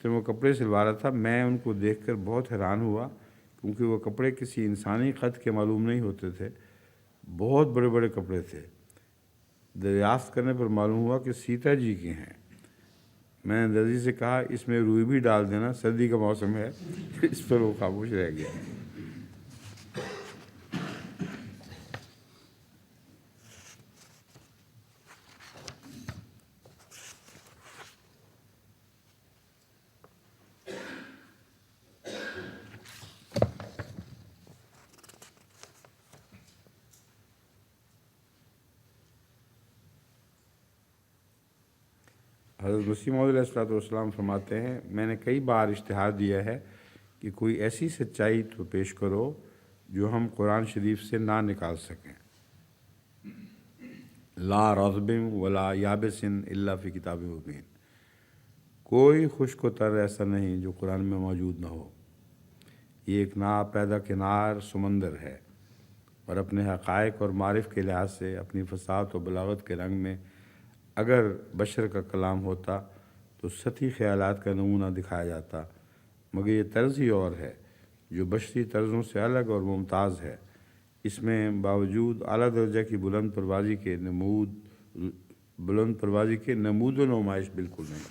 جب وہ کپڑے سلوا رہا تھا، میں ان کو دیکھ کر بہت حیران ہوا، کیونکہ وہ کپڑے کسی انسانی قد کے معلوم نہیں ہوتے تھے، بہت بڑے بڑے کپڑے تھے۔ دریافت کرنے پر معلوم ہوا کہ سیتا جی کے ہیں۔ میں نے درزی سے کہا اس میں روئی بھی ڈال دینا، سردی کا موسم ہے۔ اس پر وہ خاموش رہ گیا۔ حضرت مسیح موعود علیہ الصلوۃ والسلام فرماتے ہیں، میں نے کئی بار اشتہار دیا ہے کہ کوئی ایسی سچائی تو پیش کرو جو ہم قرآن شریف سے نہ نکال سکیں۔ لا رطب ولا یابس الا فی کتاب مبین۔ کوئی خشک و تر ایسا نہیں جو قرآن میں موجود نہ ہو۔ یہ ایک ناپیدا کنار سمندر ہے، اور اپنے حقائق اور معرف کے لحاظ سے اپنی فصاحت و بلاغت کے رنگ میں اگر بشر کا کلام ہوتا تو سطحی خیالات کا نمونہ دکھایا جاتا، مگر یہ طرز ہی اور ہے جو بشری طرزوں سے الگ اور ممتاز ہے۔ اس میں باوجود اعلیٰ درجہ کی بلند پروازی کے نمود و نمائش بالکل نہیں۔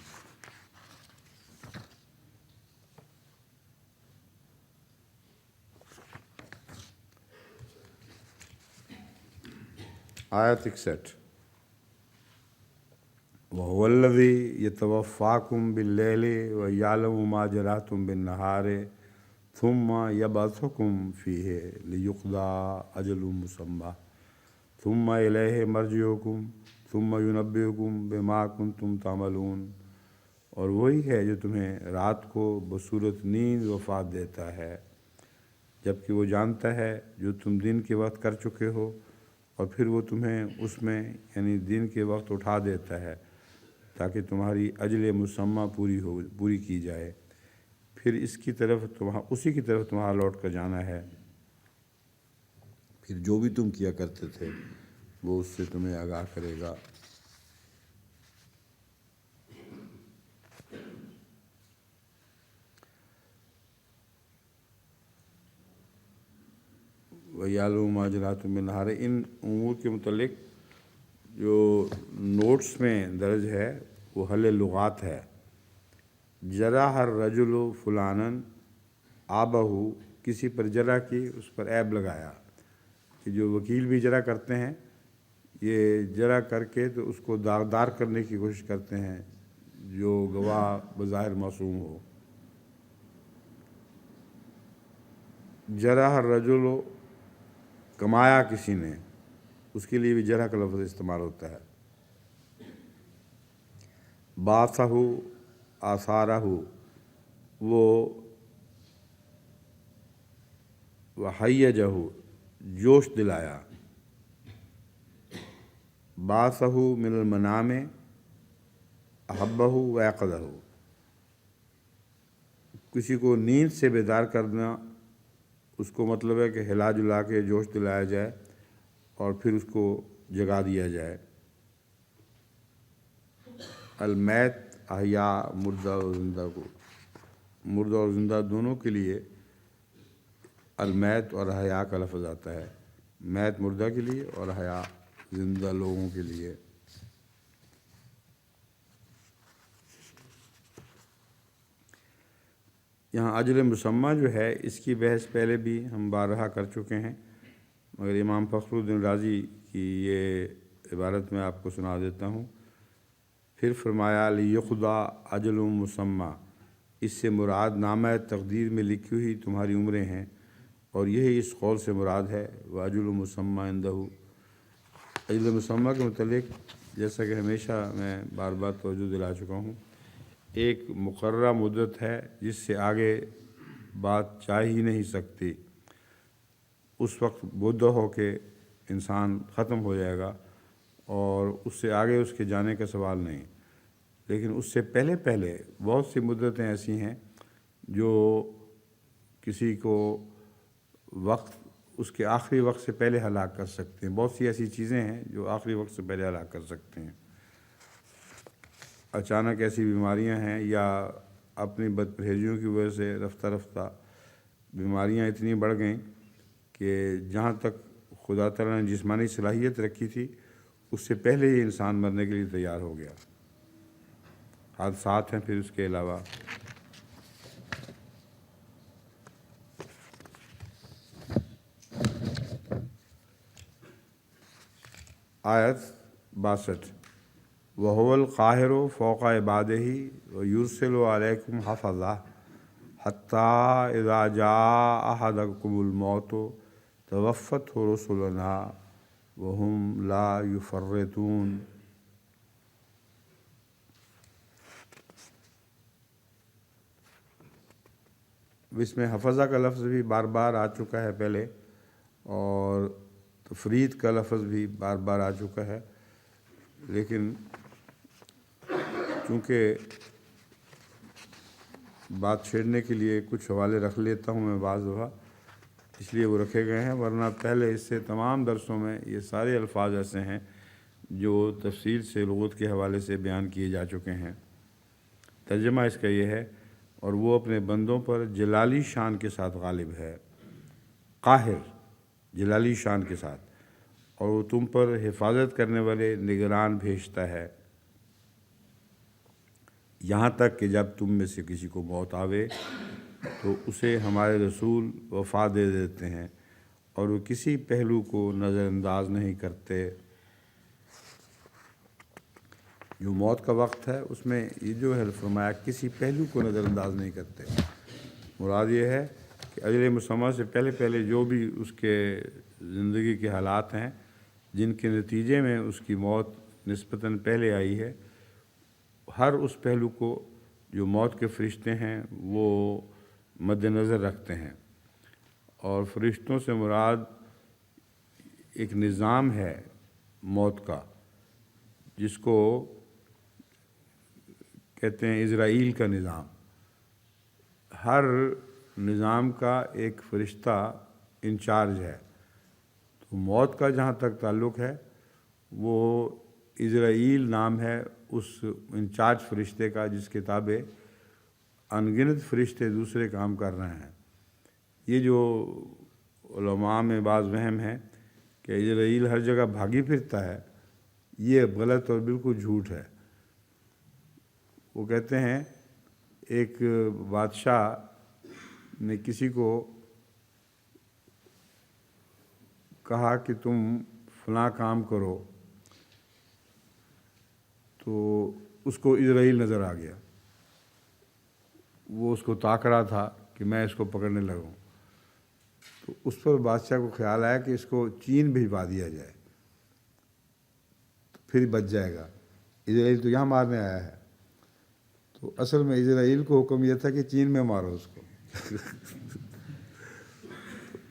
آیت 61 وَهُوَ الَّذِي يَتَوَفَّاكُم بِاللَّيْلِ وَيَعْلَمُ مَا جَرَحْتُم بِالنَّهَارِ ثُمَّ يَبْعَثُكُم فِيهِ لِيُقْضَىٰ أَجَلٌ مُّسَمًّى ثُمَّ إِلَيْهِ مَرْجِعُكُمْ ثُمَّ يُنَبِّئُكُم بِمَا كُنتُمْ تَعْمَلُونَ۔ اور وہی ہے جو تمہیں رات کو بصورت نیند وفات دیتا ہے، جبکہ وہ جانتا ہے جو تم دن کے وقت کر چکے ہو، اور پھر وہ تمہیں اس میں یعنی دن کے وقت اٹھا دیتا ہے تاکہ تمہاری اجل مسمہ پوری کی جائے، پھر اسی کی طرف تمہارا لوٹ کر جانا ہے، پھر جو بھی تم کیا کرتے تھے وہ اس سے تمہیں آگاہ کرے گا۔ وَيَعْلَمُ مَا جَرَحْتُم بِالنَّهَارِ، ان امور کے متعلق جو نوٹس میں درج ہے وہ حل لغات ہے۔ جرح الرجل فلانا آبہ، کسی پر جرح کی، اس پر عیب لگایا، کہ جو وکیل بھی جرح کرتے ہیں یہ جرح کر کے تو اس کو داغدار کرنے کی کوشش کرتے ہیں جو گواہ بظاہر معصوم ہو۔ جرح الرجل، کمایا کسی نے، اس کے لیے بھی جرح کا لفظ استعمال ہوتا ہے۔ باثہ آثارہ، وہ وحیجہ، جوش دلایا۔ باثہ من المنام احبہ ویقظہ، کسی کو نیند سے بیدار کرنا، اس کو مطلب ہے کہ ہلا جلا کے جوش دلایا جائے اور پھر اس کو جگا دیا جائے۔ المیت احیاء، مردہ اور زندہ کو، مردہ اور زندہ دونوں کے لیے المیت اور احیاء کا لفظ آتا ہے، میت مردہ کے لیے اور احیاء زندہ لوگوں کے لیے۔ یہاں اجل مسمہ جو ہے اس کی بحث پہلے بھی ہم بارہا کر چکے ہیں، مگر امام فخر الدین رازی کی یہ عبارت میں آپ کو سنا دیتا ہوں۔ پھر فرمایا لیقضیٰ اجل مسمہ، اس سے مراد نامہ تقدیر میں لکھی ہوئی تمہاری عمریں ہیں، اور یہی اس قول سے مراد ہے واجل مسمہ عندہ۔ اجل مسمہ کے متعلق جیسا کہ ہمیشہ میں بار بار توجہ دلا چکا ہوں، ایک مقررہ مدت ہے جس سے آگے بات جا ہی نہیں سکتی۔ اس وقت بودھا ہو کے انسان ختم ہو جائے گا اور اس سے آگے اس کے جانے کا سوال نہیں، لیکن اس سے پہلے بہت سی مدتیں ایسی ہیں جو کسی کو اس کے آخری وقت سے پہلے ہلاک کر سکتے ہیں۔ بہت سی ایسی چیزیں ہیں جو آخری وقت سے پہلے ہلاک کر سکتے ہیں۔ اچانک ایسی بیماریاں ہیں یا اپنی بد پرہیزیوں کی وجہ سے رفتہ رفتہ بیماریاں اتنی بڑھ گئیں کہ جہاں تک خدا تعالیٰ نے جسمانی صلاحیت رکھی تھی اس سے پہلے ہی انسان مرنے کے لیے تیار ہو گیا۔ حادثات ہیں پھر اس کے علاوہ۔ آیت 62 وَهُوَ الْقَاهِرُ فَوْقَ عِبَادِهِ وَيُرْسِلُ عَلَيْكُمْ حَفَظَةً حَتَّىٰ إِذَا جَاءَ أَحَدَكُمُ الْمَوْتُ تَوَفَّتْهُ رُسُلُنَا وَهُمْ لَا يُفَرِّطُونَ۔ اس میں حفظہ کا لفظ بھی بار بار آ چکا ہے پہلے، اور تفرید کا لفظ بھی بار بار آ چکا ہے، لیکن چونکہ بات چھیڑنے کے لیے کچھ حوالے رکھ لیتا ہوں میں بعض دفعہ، اس لیے وہ رکھے گئے ہیں، ورنہ پہلے اس سے تمام درسوں میں یہ سارے الفاظ ایسے ہیں جو تفصیل سے لغت کے حوالے سے بیان کیے جا چکے ہیں۔ ترجمہ اس کا یہ ہے اور وہ اپنے بندوں پر جلالی شان کے ساتھ غالب ہے، قاہر، جلالی شان کے ساتھ، اور وہ تم پر حفاظت کرنے والے نگران بھیجتا ہے، یہاں تک کہ جب تم میں سے کسی کو موت آوے تو اسے ہمارے رسول وفا دے دیتے ہیں اور وہ کسی پہلو کو نظر انداز نہیں کرتے۔ جو موت کا وقت ہے اس میں یہ جو ہے فرمایا کسی پہلو کو نظر انداز نہیں کرتے، مراد یہ ہے کہ اجل مسمى سے پہلے پہلے جو بھی اس کے زندگی کے حالات ہیں جن کے نتیجے میں اس کی موت نسبتاً پہلے آئی ہے، ہر اس پہلو کو جو موت کے فرشتے ہیں وہ مد نظر رکھتے ہیں، اور فرشتوں سے مراد ایک نظام ہے موت کا جس کو کہتے ہیں اسرائیل کا نظام۔ ہر نظام کا ایک فرشتہ انچارج ہے، تو موت کا جہاں تک تعلق ہے وہ اسرائیل نام ہے اس انچارج فرشتے کا جس کے تابع انگنت فرشتے دوسرے کام کر رہے ہیں۔ یہ جو علماء میں بعض وہم ہے کہ اسرائیل ہر جگہ بھاگی پھرتا ہے، یہ غلط اور بالکل جھوٹ ہے۔ وہ کہتے ہیں ایک بادشاہ نے کسی کو کہا کہ تم فلاں کام کرو، تو اس کو اسرائیل نظر آ گیا، وہ اس کو تاک رہا تھا کہ میں اس کو پکڑنے لگوں، تو اس پر بادشاہ کو خیال آیا کہ اس کو چین بھجوا دیا جائے تو پھر بچ جائے گا، اسرائیل تو یہاں مارنے آیا ہے۔ تو اصل میں اسرائیل کو حکم یہ تھا کہ چین میں مارو اس کو۔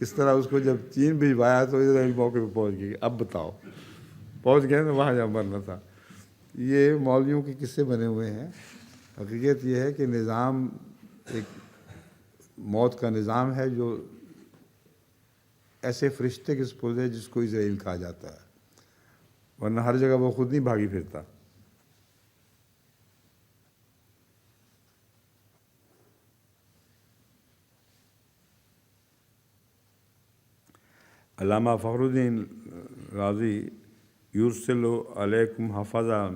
اس طرح اس کو جب چین بھجوایا تو اسرائیل موقع پہ پہنچ گئی۔ اب بتاؤ، پہنچ گئے نا وہاں جہاں مرنا تھا۔ یہ مولویوں کے قصے بنے ہوئے ہیں، حقیقت یہ ہے کہ نظام ایک موت کا نظام ہے جو ایسے فرشتے کے سپرد ہے جس کو اسرائیل کہا جاتا ہے، ورنہ ہر جگہ وہ خود نہیں بھاگی پھرتا۔ علامہ فخر الدین رازی یرسل علیکم حفظہ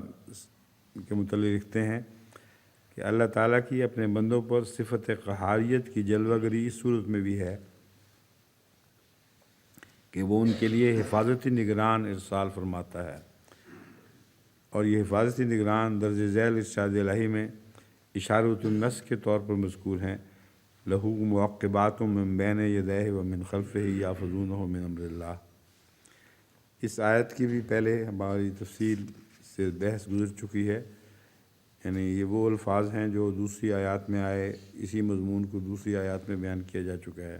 کے متعلق لکھتے ہیں کہ اللہ تعالیٰ کی اپنے بندوں پر صفت قہاریت کی جلوہ گری اس صورت میں بھی ہے کہ وہ ان کے لیے حفاظتی نگران ارسال فرماتا ہے، اور یہ حفاظتی نگران درج ذیل ارشاد الہی میں اشارۃ النص کے طور پر مذکور ہیں، لہو معقبات من بین یدیہ ومن خلفہ یحفظونہ من امر اللہ۔ اس آیت کی بھی پہلے ہماری تفصیل سے بحث گزر چکی ہے، یعنی یہ وہ الفاظ ہیں جو دوسری آیات میں آئے، اسی مضمون کو دوسری آیات میں بیان کیا جا چکا ہے۔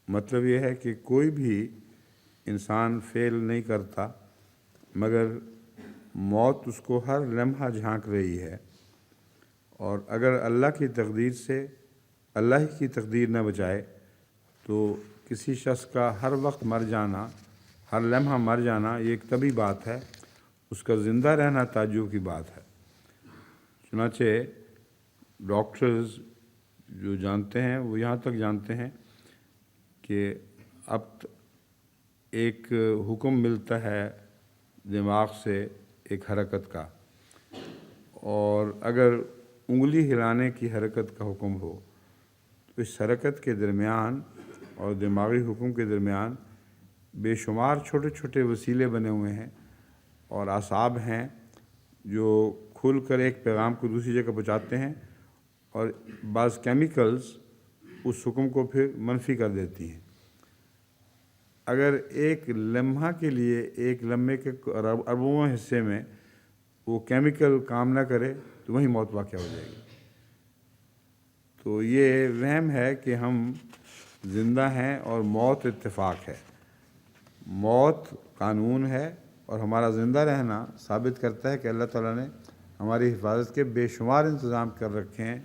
مطلب یہ ہے کہ کوئی بھی انسان فعل نہیں کرتا مگر موت اس کو ہر لمحہ جھانک رہی ہے، اور اگر اللہ کی تقدیر سے اللہ ہی کی تقدیر نہ بچائے تو کسی شخص کا ہر وقت مر جانا، ہر لمحہ مر جانا یہ ایک طبی بات ہے، اس کا زندہ رہنا تعجب کی بات ہے۔ چنانچہ ڈاکٹرز جو جانتے ہیں وہ یہاں تک جانتے ہیں کہ اب ایک حکم ملتا ہے دماغ سے ایک حرکت کا، اور اگر انگلی ہلانے کی حرکت کا حکم ہو تو اس حرکت کے درمیان اور دماغی حکم کے درمیان بے شمار چھوٹے چھوٹے وسیلے بنے ہوئے ہیں اور اعصاب ہیں جو کھل کر ایک پیغام کو دوسری جگہ پہنچاتے ہیں، اور بعض کیمیکلز اس حکم کو پھر منفی کر دیتی ہیں۔ اگر ایک لمحہ کے لیے، ایک لمحے کے اربواں حصے میں وہ کیمیکل کام نہ کرے تو وہیں موت واقع ہو جائے گی۔ تو یہ وہم ہے کہ ہم زندہ ہیں اور موت اتفاق ہے، موت قانون ہے، اور ہمارا زندہ رہنا ثابت کرتا ہے کہ اللہ تعالیٰ نے ہماری حفاظت کے بے شمار انتظام کر رکھے ہیں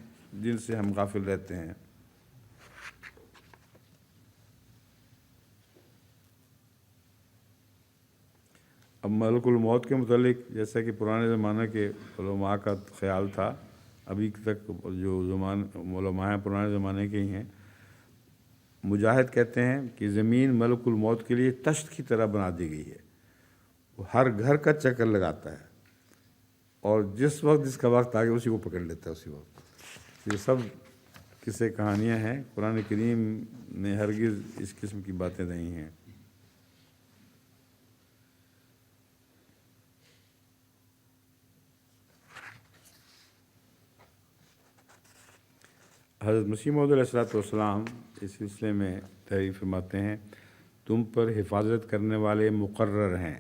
جن سے ہم غافل رہتے ہیں۔ اب ملک الموت کے متعلق جیسا کہ پرانے زمانہ کے علماء کا خیال تھا، ابھی تک جو علماء ہیں پرانے زمانے کے ہی ہیں، مجاہد کہتے ہیں کہ زمین ملک الموت کے لیے تشت کی طرح بنا دی گئی ہے، وہ ہر گھر کا چکر لگاتا ہے اور جس وقت جس کا وقت آگے اسی کو پکڑ لیتا ہے اسی وقت۔ یہ سب قصے کہانیاں ہیں، قرآن کریم نے ہرگز اس قسم کی باتیں نہیں ہیں۔ حضرت مسیح موعود علیہ الصلوۃ والسلام اس سلسلے میں تحریر فرماتے ہیں، تم پر حفاظت کرنے والے مقرر ہیں،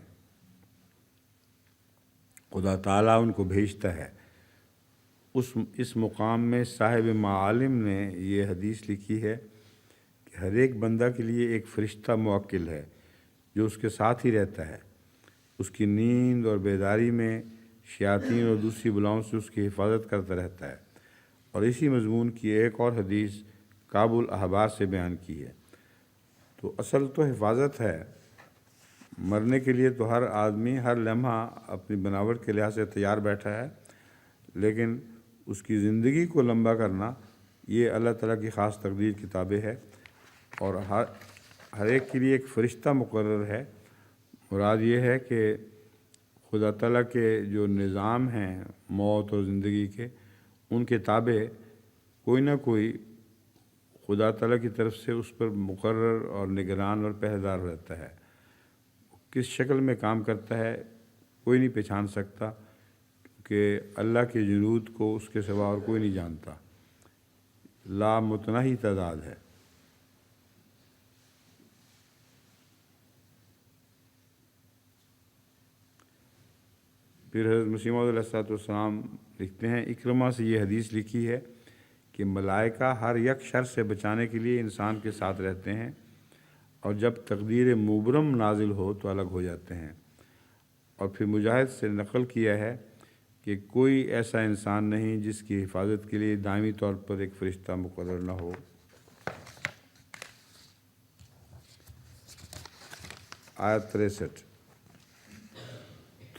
خدا تعالیٰ ان کو بھیجتا ہے۔ اس مقام میں صاحب معالم نے یہ حدیث لکھی ہے کہ ہر ایک بندہ کے لیے ایک فرشتہ موکل ہے جو اس کے ساتھ ہی رہتا ہے، اس کی نیند اور بیداری میں شیاطین اور دوسری بلاؤں سے اس کی حفاظت کرتا رہتا ہے۔ اور اسی مضمون کی ایک اور حدیث کعب الاحبار سے بیان کی ہے۔ تو اصل تو حفاظت ہے، مرنے کے لیے تو ہر آدمی ہر لمحہ اپنی بناوٹ کے لحاظ سے تیار بیٹھا ہے، لیکن اس کی زندگی کو لمبا کرنا یہ اللہ تعالیٰ کی خاص تقدیر کی تابع ہے، اور ہر ایک کے لیے ایک فرشتہ مقرر ہے۔ مراد یہ ہے کہ خدا تعالیٰ کے جو نظام ہیں موت اور زندگی کے، ان کے تابع کوئی نہ کوئی خدا تعالیٰ کی طرف سے اس پر مقرر اور نگران اور پہرےدار رہتا ہے۔ کس شکل میں کام کرتا ہے کوئی نہیں پہچان سکتا، کہ اللہ کے جنود کو اس کے سوا اور کوئی نہیں جانتا، لامتناہی تعداد ہے۔ پھر حضرت مسیح موعود علیہ السلام لکھتے ہیں، اکرمہ سے یہ حدیث لکھی ہے کہ ملائکہ ہر یک شر سے بچانے کے لیے انسان کے ساتھ رہتے ہیں، اور جب تقدیر مبرم نازل ہو تو الگ ہو جاتے ہیں۔ اور پھر مجاہد سے نقل کیا ہے کہ کوئی ایسا انسان نہیں جس کی حفاظت کے لیے دائمی طور پر ایک فرشتہ مقرر نہ ہو۔ آیت 63،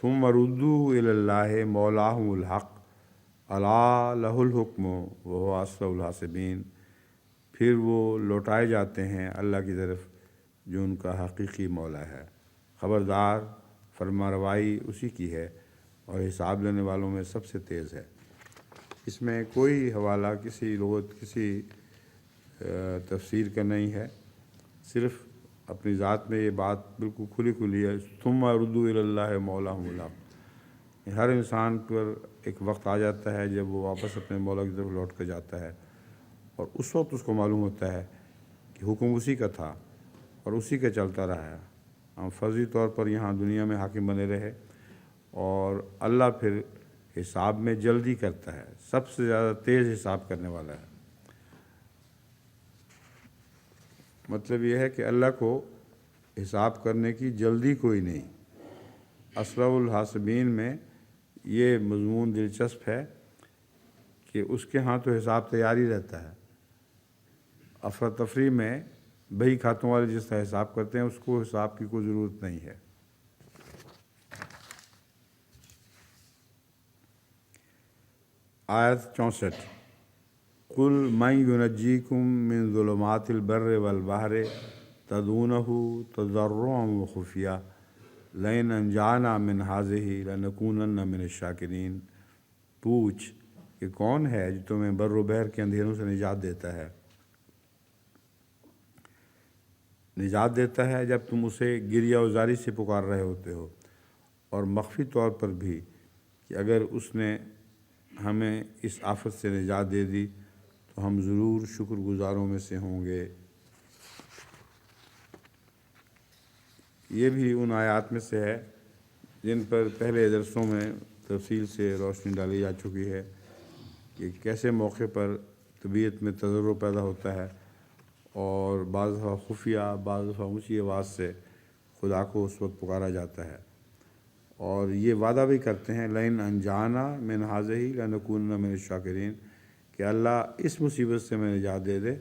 ثم ردوا الی اللہ مولاہم الحق الا لہ الحکم وہو اسرع الحاسبین، پھر وہ لوٹائے جاتے ہیں اللہ کی طرف جو ان کا حقیقی مولا ہے، خبردار فرما روائی اسی کی ہے اور حساب لینے والوں میں سب سے تیز ہے۔ اس میں کوئی حوالہ کسی لغت کسی تفسیر کا نہیں ہے، صرف اپنی ذات میں یہ بات بالکل کھلی کھلی ہے، ثم ردوا الی اللہ مولاہم الحق۔ ہر انسان پر ایک وقت آ جاتا ہے جب وہ واپس اپنے مولا کی طرف لوٹ کر جاتا ہے، اور اس وقت اس کو معلوم ہوتا ہے کہ حکم اسی کا تھا اور اسی کا چلتا رہا ہے۔ ہم فرضی طور پر یہاں دنیا میں حاکم بنے رہے، اور اللہ پھر حساب میں جلدی کرتا ہے، سب سے زیادہ تیز حساب کرنے والا ہے۔ مطلب یہ ہے کہ اللہ کو حساب کرنے کی جلدی کوئی نہیں۔ اسرع الحاسبین میں یہ مضمون دلچسپ ہے کہ اس کے ہاں تو حساب تیار ہی رہتا ہے۔ افراتفری میں بہی کھاتوں والے جس طرح حساب کرتے ہیں اس کو حساب کی کوئی ضرورت نہیں ہے۔ آیت 64، قل من ینجیکم من ظلمات البر والبحر تدعونہ تضرعا وخفیہ لئن انجانا من ہذہ لنکونن من الشاکرین، پوچھ کہ کون ہے جو تمہیں بر و بحر کے اندھیروں سے نجات دیتا ہے جب تم اسے گریہ وزاری سے پکار رہے ہوتے ہو، اور مخفی طور پر بھی کہ اگر اس نے ہمیں اس آفت سے نجات دے دی تو ہم ضرور شکر گزاروں میں سے ہوں گے۔ یہ بھی ان آیات میں سے ہے جن پر پہلے درسوں میں تفصیل سے روشنی ڈالی جا چکی ہے کہ کیسے موقع پر طبیعت میں تضرع پیدا ہوتا ہے، اور بعض دفعہ خفیہ بعض دفعہ اونچی آواز سے خدا کو اس وقت پکارا جاتا ہے، اور یہ وعدہ بھی کرتے ہیں لئن انجانا من ہذہ لنکونن من الشاکرین، کہ اللہ اس مصیبت سے میں نجات دے دے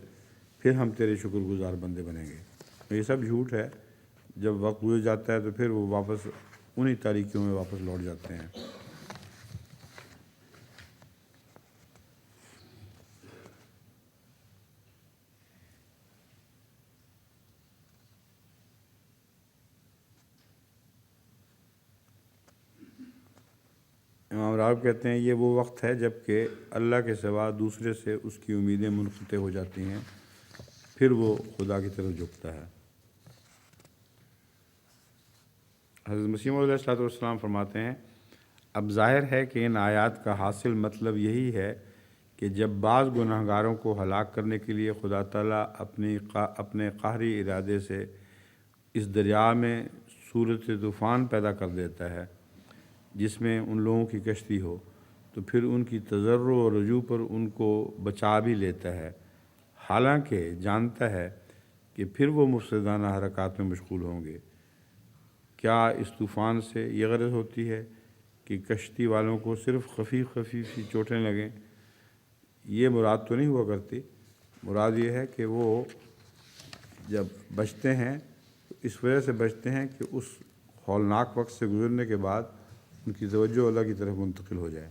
پھر ہم تیرے شکر گزار بندے بنیں گے۔ یہ سب جھوٹ ہے، جب وقت گزر جاتا ہے تو پھر وہ واپس انہی تاریکیوں میں واپس لوٹ جاتے ہیں۔ امام راغب کہتے ہیں یہ وہ وقت ہے جب کہ اللہ کے سوا دوسرے سے اس کی امیدیں منقطع ہو جاتی ہیں، پھر وہ خدا کی طرف جھکتا ہے۔ حضرت مسیح موعود علیہ الصلوۃ والسلام فرماتے ہیں اب ظاہر ہے کہ ان آیات کا حاصل مطلب یہی ہے کہ جب بعض گناہ گاروں کو ہلاک کرنے کے لیے خدا تعالیٰ اپنے قہری ارادے سے اس دریا میں صورت طوفان پیدا کر دیتا ہے جس میں ان لوگوں کی کشتی ہو، تو پھر ان کی تضرع و رجوع پر ان کو بچا بھی لیتا ہے، حالانکہ جانتا ہے کہ پھر وہ مفسدانہ حرکات میں مشغول ہوں گے۔ کیا اس طوفان سے یہ غرض ہوتی ہے کہ کشتی والوں کو صرف خفیف خفیف سی چوٹیں لگیں؟ یہ مراد تو نہیں ہوا کرتی۔ مراد یہ ہے کہ وہ جب بچتے ہیں تو اس وجہ سے بچتے ہیں کہ اس ہولناک وقت سے گزرنے کے بعد ان کی توجہ اللہ کی طرف منتقل ہو جائے۔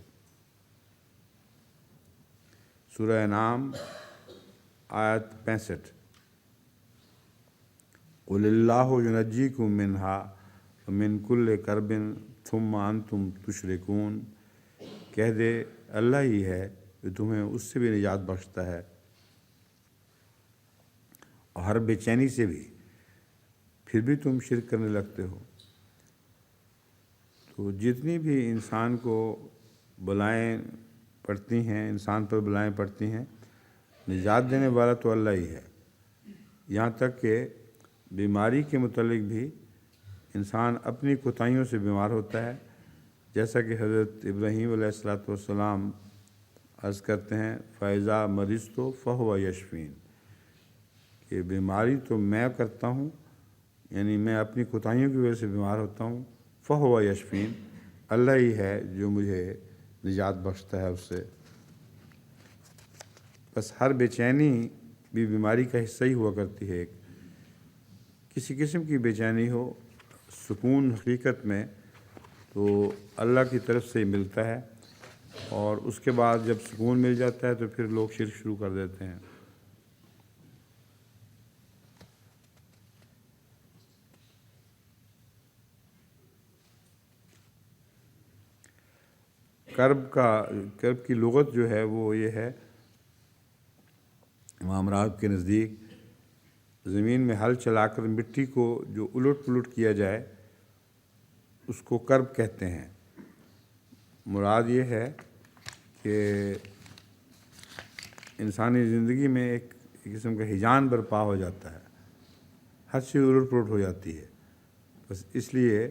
سورہ انعام آیت 65 قُلِ اللَّهُ يُنَجِّيكُم مِّنْهَا وَمِن كُلِّ كَرْبٍ ثُمَّ أَنتُمْ تُشْرِكُونَ، کہہ دے اللہ ہی ہے جو تمہیں اس سے بھی نجات بخشتا ہے اور ہر بے چینی سے بھی، پھر بھی تم شرک کرنے لگتے ہو۔ تو جتنی بھی انسان کو بلائیں پڑتی ہیں، انسان پر بلائیں پڑتی ہیں، نجات دینے والا تو اللہ ہی ہے۔ یہاں تک کہ بیماری کے متعلق بھی انسان اپنی کوتاہیوں سے بیمار ہوتا ہے، جیسا کہ حضرت ابراہیم علیہ الصلوۃ والسلام عرض کرتے ہیں فَإِذَا مَرِضْتُ فَهُوَ يَشْفِينِ، کہ بیماری تو میں کرتا ہوں، یعنی میں اپنی کوتاہیوں کی وجہ سے بیمار ہوتا ہوں، فَهُوَ يَشْفِينِ، اللہ ہی ہے جو مجھے نجات بخشتا ہے اس سے۔ بس ہر بے چینی بھی بیماری کا حصہ ہی ہوا کرتی ہے۔ کسی قسم کی بے چینی ہو، سکون حقیقت میں تو اللہ کی طرف سے ہی ملتا ہے، اور اس کے بعد جب سکون مل جاتا ہے تو پھر لوگ شرک شروع کر دیتے ہیں۔ کرب کی لغت جو ہے وہ یہ ہے، امام راغب کے نزدیک زمین میں ہل چلا کر مٹی کو جو الٹ پلٹ کیا جائے اس کو کرب کہتے ہیں۔ مراد یہ ہے کہ انسانی زندگی میں ایک قسم کا ہیجان برپا ہو جاتا ہے، ہر چیز الٹ پلٹ ہو جاتی ہے۔ بس اس لیے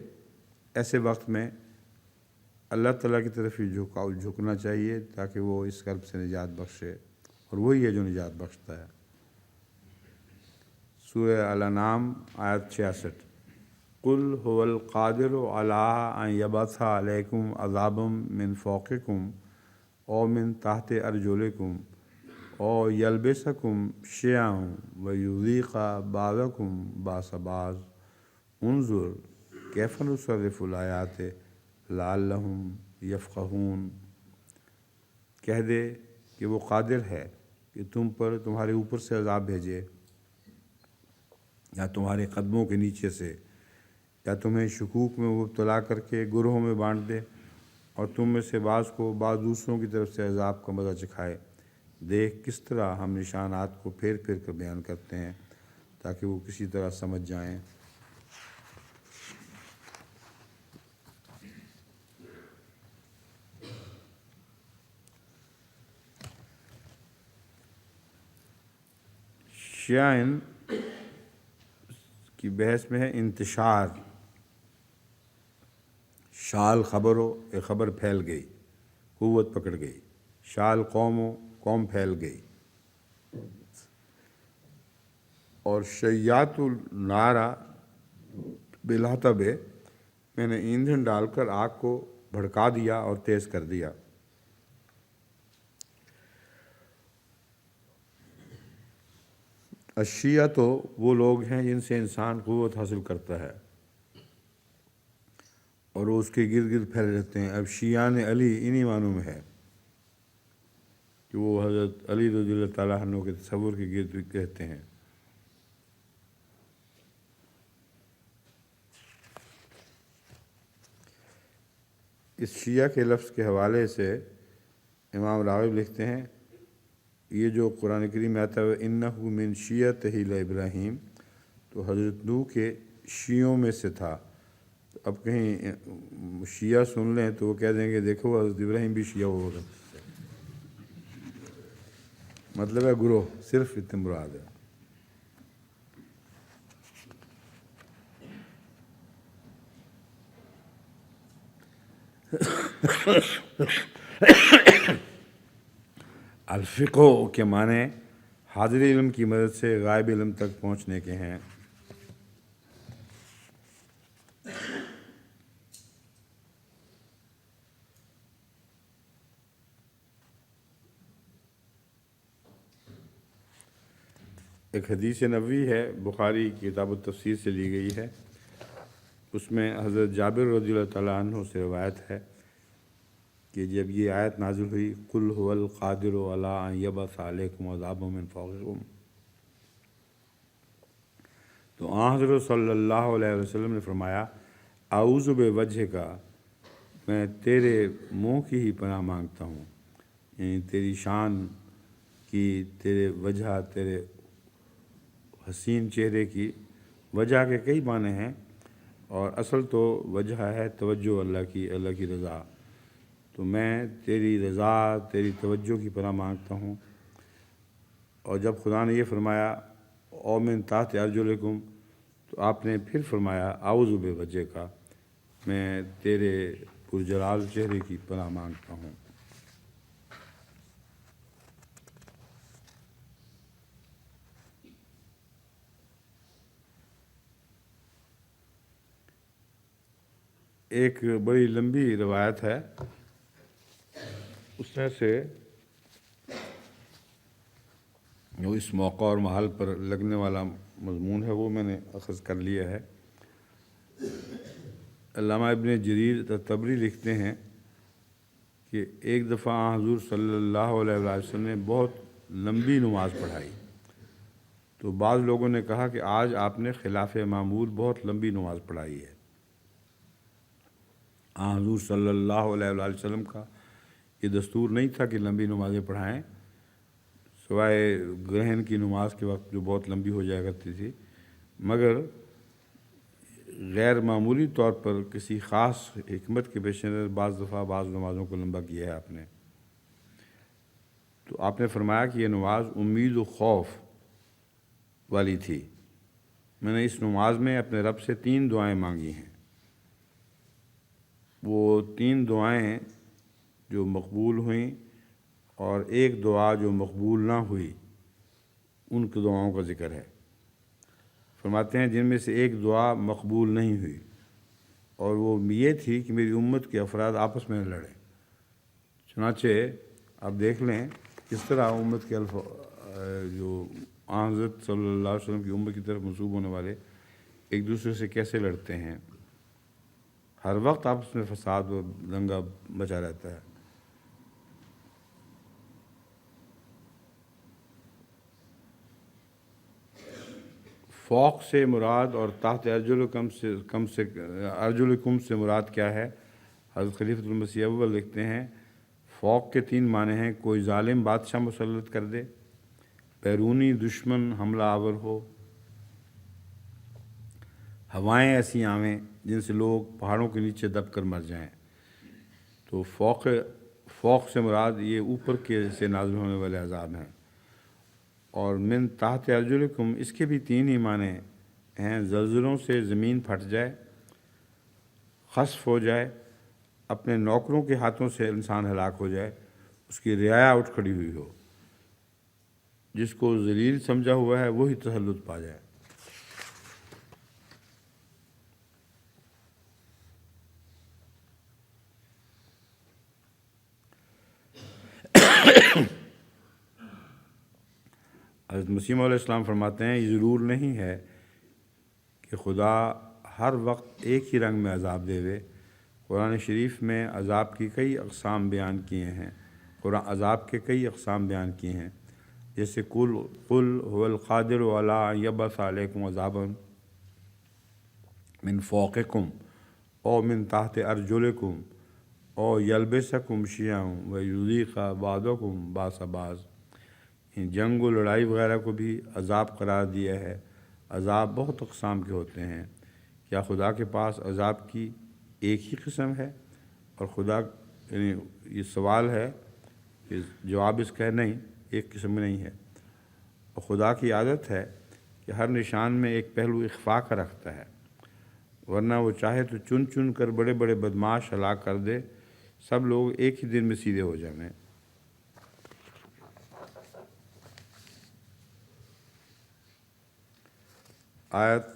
ایسے وقت میں اللہ تعالیٰ کی طرف ہی جھکنا چاہیے تاکہ وہ اس کرب سے نجات بخشے، اور وہی ہے جو نجات بخشتا ہے۔ سورہ الانعام آیت 66 قُلْ هُوَ الْقَادِرُ عَلَىٰ أَن يَبْعَثَ عَلَيْكُمْ عَذَابًا مِّن فَوْقِكُمْ أَوْ مِن تَحْتِ أَرْجُلِكُمْ أَوْ يَلْبِسَكُمْ شِيَعًا وَيُذِيقَ بَعْضَكُمْ بَأْسَ بَعْضٍ انظُرْ كَيْفَ نُصَرِّفُ الْآيَاتِ لَعَلَّهُمْ يَفْقَهُونَ، کہہ دے کہ وہ قادر ہے کہ تمہارے اوپر سے عذاب بھیجے، یا تمہارے قدموں کے نیچے سے، یا تمہیں شکوک میں مبتلا کر کے گروہوں میں بانٹ دے، اور تم میں سے بعض کو بعض دوسروں کی طرف سے عذاب کا مزہ چکھائے۔ دیکھ کس طرح ہم نشانات کو پھیر پھیر کر بیان کرتے ہیں تاکہ وہ کسی طرح سمجھ جائیں۔ شیعین کی بحث میں ہے انتشار، شال خبر ہو، ایک خبر پھیل گئی، قوت پکڑ گئی، شال قوم ہو، قوم پھیل گئی۔ اور شیعت النارا بالحطب، میں نے ایندھن ڈال کر آگ کو بھڑکا دیا اور تیز کر دیا۔ اشیعہ تو وہ لوگ ہیں جن سے انسان قوت حاصل کرتا ہے اور وہ اس کے گرد گرد پھیلے رہتے ہیں۔ اب شیعان علی انہی معنوں میں ہے کہ وہ حضرت علی رضی اللہ تعالیٰ عنہ کے تصور کے گرد کہتے ہیں۔ اس شیعہ کے لفظ کے حوالے سے امام راغب لکھتے ہیں یہ جو قرآن کریم میں آتا ہے انہ من شیعتہ ابراہیم، تو حضرت نوح کے شیعوں میں سے تھا۔ اب کہیں شیعہ سن لیں تو وہ کہہ دیں گے دیکھو حضرت ابراہیم بھی شیعہ ہوگا، مطلب ہے گروہ، صرف اتنے مراد ہے۔ الفقہ کے معنی حاضر علم کی مدد سے غائب علم تک پہنچنے کے ہیں۔ ایک حدیث نبوی ہے، بخاری کی کتاب التفسیر سے لی گئی ہے، اس میں حضرت جابر رضی اللہ تعالیٰ عنہ سے روایت ہے کہ جب یہ آیت نازل ہوئی قل هو القادر علی ان یبعث علیکم عذابا من فوقکم، تو آن حضرت صلی اللہ علیہ وسلم نے فرمایا اعوذ بوجہک، میں تیرے منہ کی ہی پناہ مانگتا ہوں، یعنی تیری شان کی، تیرے وجہ، تیرے حسین چہرے کی۔ وجہ کے کئی معنی ہیں اور اصل تو وجہ ہے توجہ اللہ کی رضا، تو میں تیری رضا، تیری توجہ کی پناہ مانگتا ہوں۔ اور جب خدا نے یہ فرمایا او من تحت ارجلکم، تو آپ نے پھر فرمایا اعوذ بوجہک، میں تیرے پرجلال چہرے کی پناہ مانگتا ہوں۔ ایک بڑی لمبی روایت ہے، اس میں سے جو اس موقع اور محل پر لگنے والا مضمون ہے وہ میں نے اخذ کر لیا ہے۔ علامہ ابن جریر طبری لکھتے ہیں کہ ایک دفعہ حضور صلی اللہ علیہ وسلم نے بہت لمبی نماز پڑھائی، تو بعض لوگوں نے کہا کہ آج آپ نے خلاف معمول بہت لمبی نماز پڑھائی ہے۔ حضور صلی اللہ علیہ وسلم کا یہ دستور نہیں تھا کہ لمبی نمازیں پڑھائیں، سوائے گرہن کی نماز کے وقت جو بہت لمبی ہو جایا کرتی تھی، مگر غیر معمولی طور پر کسی خاص حکمت کے پیش نظر بعض دفعہ بعض نمازوں کو لمبا کیا ہے آپ نے۔ تو آپ نے فرمایا کہ یہ نماز امید و خوف والی تھی، میں نے اس نماز میں اپنے رب سے 3 دعائیں مانگی ہیں، وہ 3 دعائیں جو مقبول ہوئیں اور ایک دعا جو مقبول نہ ہوئی، ان کی دعاؤں کا ذکر ہے۔ فرماتے ہیں جن میں سے ایک دعا مقبول نہیں ہوئی، اور وہ یہ تھی کہ میری امت کے افراد آپس میں نہ لڑیں۔ چنانچہ آپ دیکھ لیں کس طرح امت کے جو حضرت صلی اللہ علیہ وسلم کی امت کی طرف منسوب ہونے والے ایک دوسرے سے کیسے لڑتے ہیں، ہر وقت آپس میں فساد و دنگا بچا رہتا ہے۔ فوق سے مراد اور تحت ارجلکم سے مراد کیا ہے؟ حضرت خلیفۃ المسیح اول لکھتے ہیں فوق کے 3 معنی ہیں، کوئی ظالم بادشاہ مسلط کر دے، بیرونی دشمن حملہ آور ہو، ہوائیں ایسی آویں جن سے لوگ پہاڑوں کے نیچے دب کر مر جائیں۔ تو فوق سے مراد یہ اوپر کے سے نازل ہونے والے عذاب ہیں۔ اور من تحت ارجلکم اس کے بھی 3 ہی معنی ہیں، زلزلوں سے زمین پھٹ جائے، خسف ہو جائے، اپنے نوکروں کے ہاتھوں سے انسان ہلاک ہو جائے، اس کی رعایا اٹھ کھڑی ہوئی ہو، جس کو ذلیل سمجھا ہوا ہے وہی تسلط پا جائے۔ حضرت مسیح علیہ السلام فرماتے ہیں یہ ضرور نہیں ہے کہ خدا ہر وقت ایک ہی رنگ میں عذاب دے۔ قرآن شریف میں عذاب کی کئی اقسام بیان کیے ہیں، عذاب کے کئی اقسام بیان کیے ہیں، جیسے قل هو القادر علی ان یبعث علیکم عذابا من فوقکم او من تحت ارجلکم اور یلبسکم شیعا و یذیق بعضکم باس بعض، جنگ و لڑائی وغیرہ کو بھی عذاب قرار دیا ہے۔ عذاب بہت اقسام کے ہوتے ہیں، کیا خدا کے پاس عذاب کی ایک ہی قسم ہے؟ اور خدا یعنی یہ سوال ہے کہ جواب اس کا ہے نہیں، ایک قسم میں نہیں ہے۔ اور خدا کی عادت ہے کہ ہر نشان میں ایک پہلو اخفاء کا رکھتا ہے، ورنہ وہ چاہے تو چن چن کر بڑے بڑے بدماش ہلاک کر دے، سب لوگ ایک ہی دن میں سیدھے ہو جائیں۔ آیت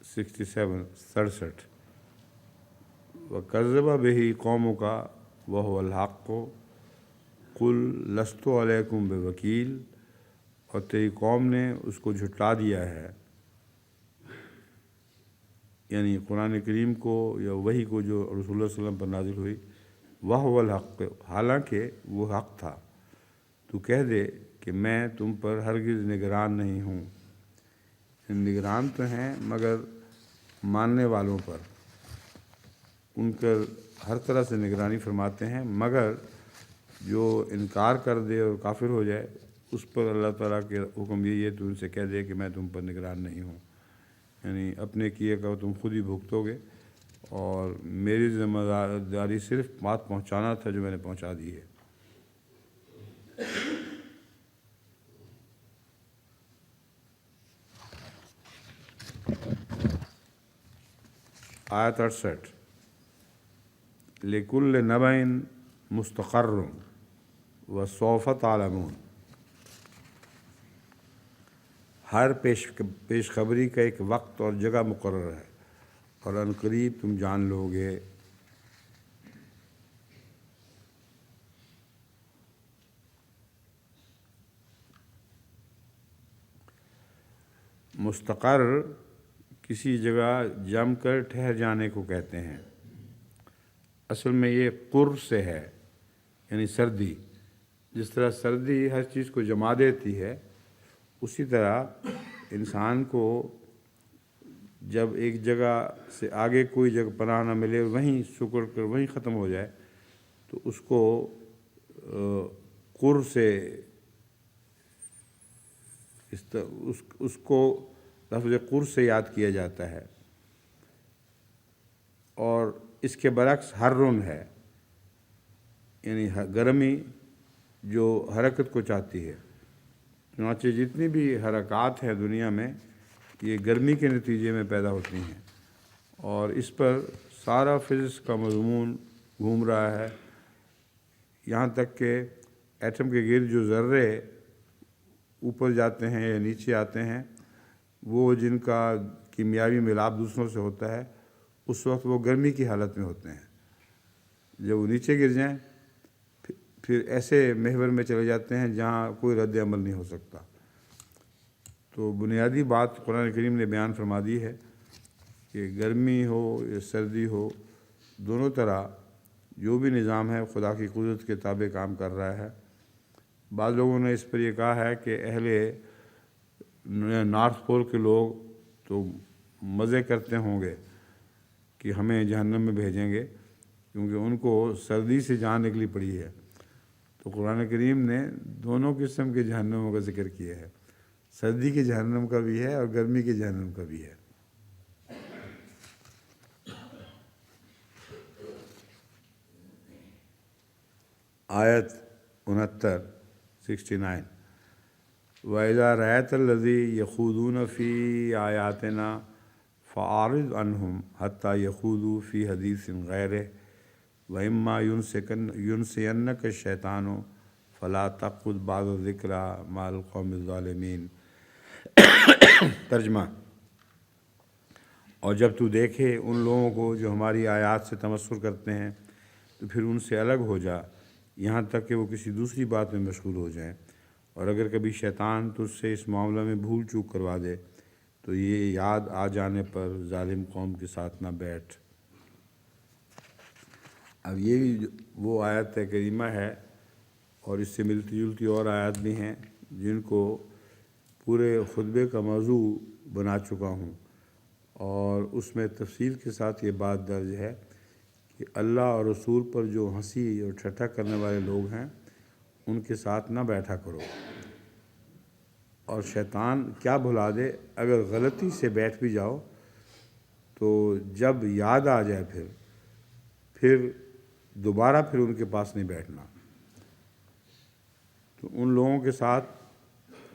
67 وَكَذَّبَ بِهِ قَوْمُكَ وَهُوَ الْحَقُّ قُلْ لَسْتُ عَلَيْكُمْ بِوَكِيلٍ، اور تیری قوم نے اس کو جھٹلا دیا ہے، یعنی قرآن کریم کو یا وحی کو جو رسول اللہ صلی اللہ علیہ وسلم پر نازل ہوئی، وَهُوَ الْحَقُّ، حالانکہ وہ حق تھا۔ تو کہہ دے کہ میں تم پر ہرگز نگران نہیں ہوں۔ نگران تو ہیں مگر ماننے والوں پر ان کا ہر طرح سے نگرانی فرماتے ہیں، مگر جو انکار کر دے اور کافر ہو جائے اس پر اللہ تعالیٰ کے حکم یہی ہے تو ان سے کہہ دے کہ میں تم پر نگران نہیں ہوں، یعنی اپنے کیے کا تم خود ہی بھگتو گے، اور میری ذمہ داری صرف بات پہنچانا تھا جو میں نے پہنچا دی ہے۔ آیت 68 لِكُلِّ نَبَإٍ مُسْتَقَرٌّ وَسَوْفَ تَعْلَمُونَ، ہر پیش خبری کا ایک وقت اور جگہ مقرر ہے، اور ان قریب تم جان لو گے۔ مستقر کسی جگہ جم کر ٹھہر جانے کو کہتے ہیں، اصل میں یہ قر سے ہے، یعنی سردی۔ جس طرح سردی ہر چیز کو جما دیتی ہے، اسی طرح انسان کو جب ایک جگہ سے آگے کوئی جگہ پناہ نہ ملے، وہیں سکڑ کر وہیں ختم ہو جائے، تو اس کو قر سے اس کو لفظ قر سے یاد کیا جاتا ہے۔ اور اس کے برعکس حرن ہے، یعنی گرمی جو حرکت کو چاہتی ہے۔ چنانچہ جتنی بھی حرکات ہیں دنیا میں یہ گرمی کے نتیجے میں پیدا ہوتی ہیں، اور اس پر سارا فزکس کا مضمون گھوم رہا ہے، یہاں تک کہ ایٹم کے گرد جو ذرے اوپر جاتے ہیں یا نیچے آتے ہیں، وہ جن کا کیمیاوی ملاپ دوسروں سے ہوتا ہے، اس وقت وہ گرمی کی حالت میں ہوتے ہیں۔ جب وہ نیچے گر جائیں پھر ایسے محور میں چلے جاتے ہیں جہاں کوئی رد عمل نہیں ہو سکتا۔ تو بنیادی بات قرآن کریم نے بیان فرما دی ہے کہ گرمی ہو یا سردی ہو، دونوں طرح جو بھی نظام ہے خدا کی قدرت کے تابع کام کر رہا ہے۔ بعض لوگوں نے اس پر یہ کہا ہے کہ اہل نارتھ پول کے لوگ تو مزے کرتے ہوں گے کہ ہمیں جہنم میں بھیجیں گے، کیونکہ ان کو سردی سے جان نکلی پڑی ہے۔ تو قرآن کریم نے دونوں قسم کے جہنموں کا ذکر کیا ہے، سردی کے جہنم کا بھی ہے اور گرمی کے جہنم کا بھی ہے۔ آیت 69 وَإِذَا رَأَيْتَ الَّذِينَ يَخُوضُونَ فِي آيَاتِنَا فَأَعْرِضْ عَنْهُمْ حَتَّى يَخُوضُوا فِي حَدِيثٍ غَيْرِهِ وَإِمَّا يُنْسِيَنَّكَ الشَّيْطَانُ فَلَا تَقْعُدْ بَعْدَ الذِّكْرَىٰ مَعَ الْقَوْمِ الظَّالِمِينَ۔ ترجمہ: اور جب تو دیکھے ان لوگوں کو جو ہماری آیات سے تمسخر کرتے ہیں تو پھر ان سے الگ ہو جا، یہاں تک کہ وہ کسی دوسری بات میں مشغول ہو جائیں، اور اگر کبھی شیطان تجھ سے اس معاملہ میں بھول چوک کروا دے تو یہ یاد آ جانے پر ظالم قوم کے ساتھ نہ بیٹھ۔ اب یہ بھی وہ آیت کریمہ ہے، اور اس سے ملتی جلتی اور آیات بھی ہیں جن کو پورے خطبے کا موضوع بنا چکا ہوں، اور اس میں تفصیل کے ساتھ یہ بات درج ہے کہ اللہ اور رسول پر جو ہنسی اور ٹھٹھا کرنے والے لوگ ہیں ان کے ساتھ نہ بیٹھا کرو، اور شیطان کیا بھلا دے اگر غلطی سے بیٹھ بھی جاؤ تو جب یاد آ جائے پھر دوبارہ پھر ان کے پاس نہیں بیٹھنا۔ تو ان لوگوں کے ساتھ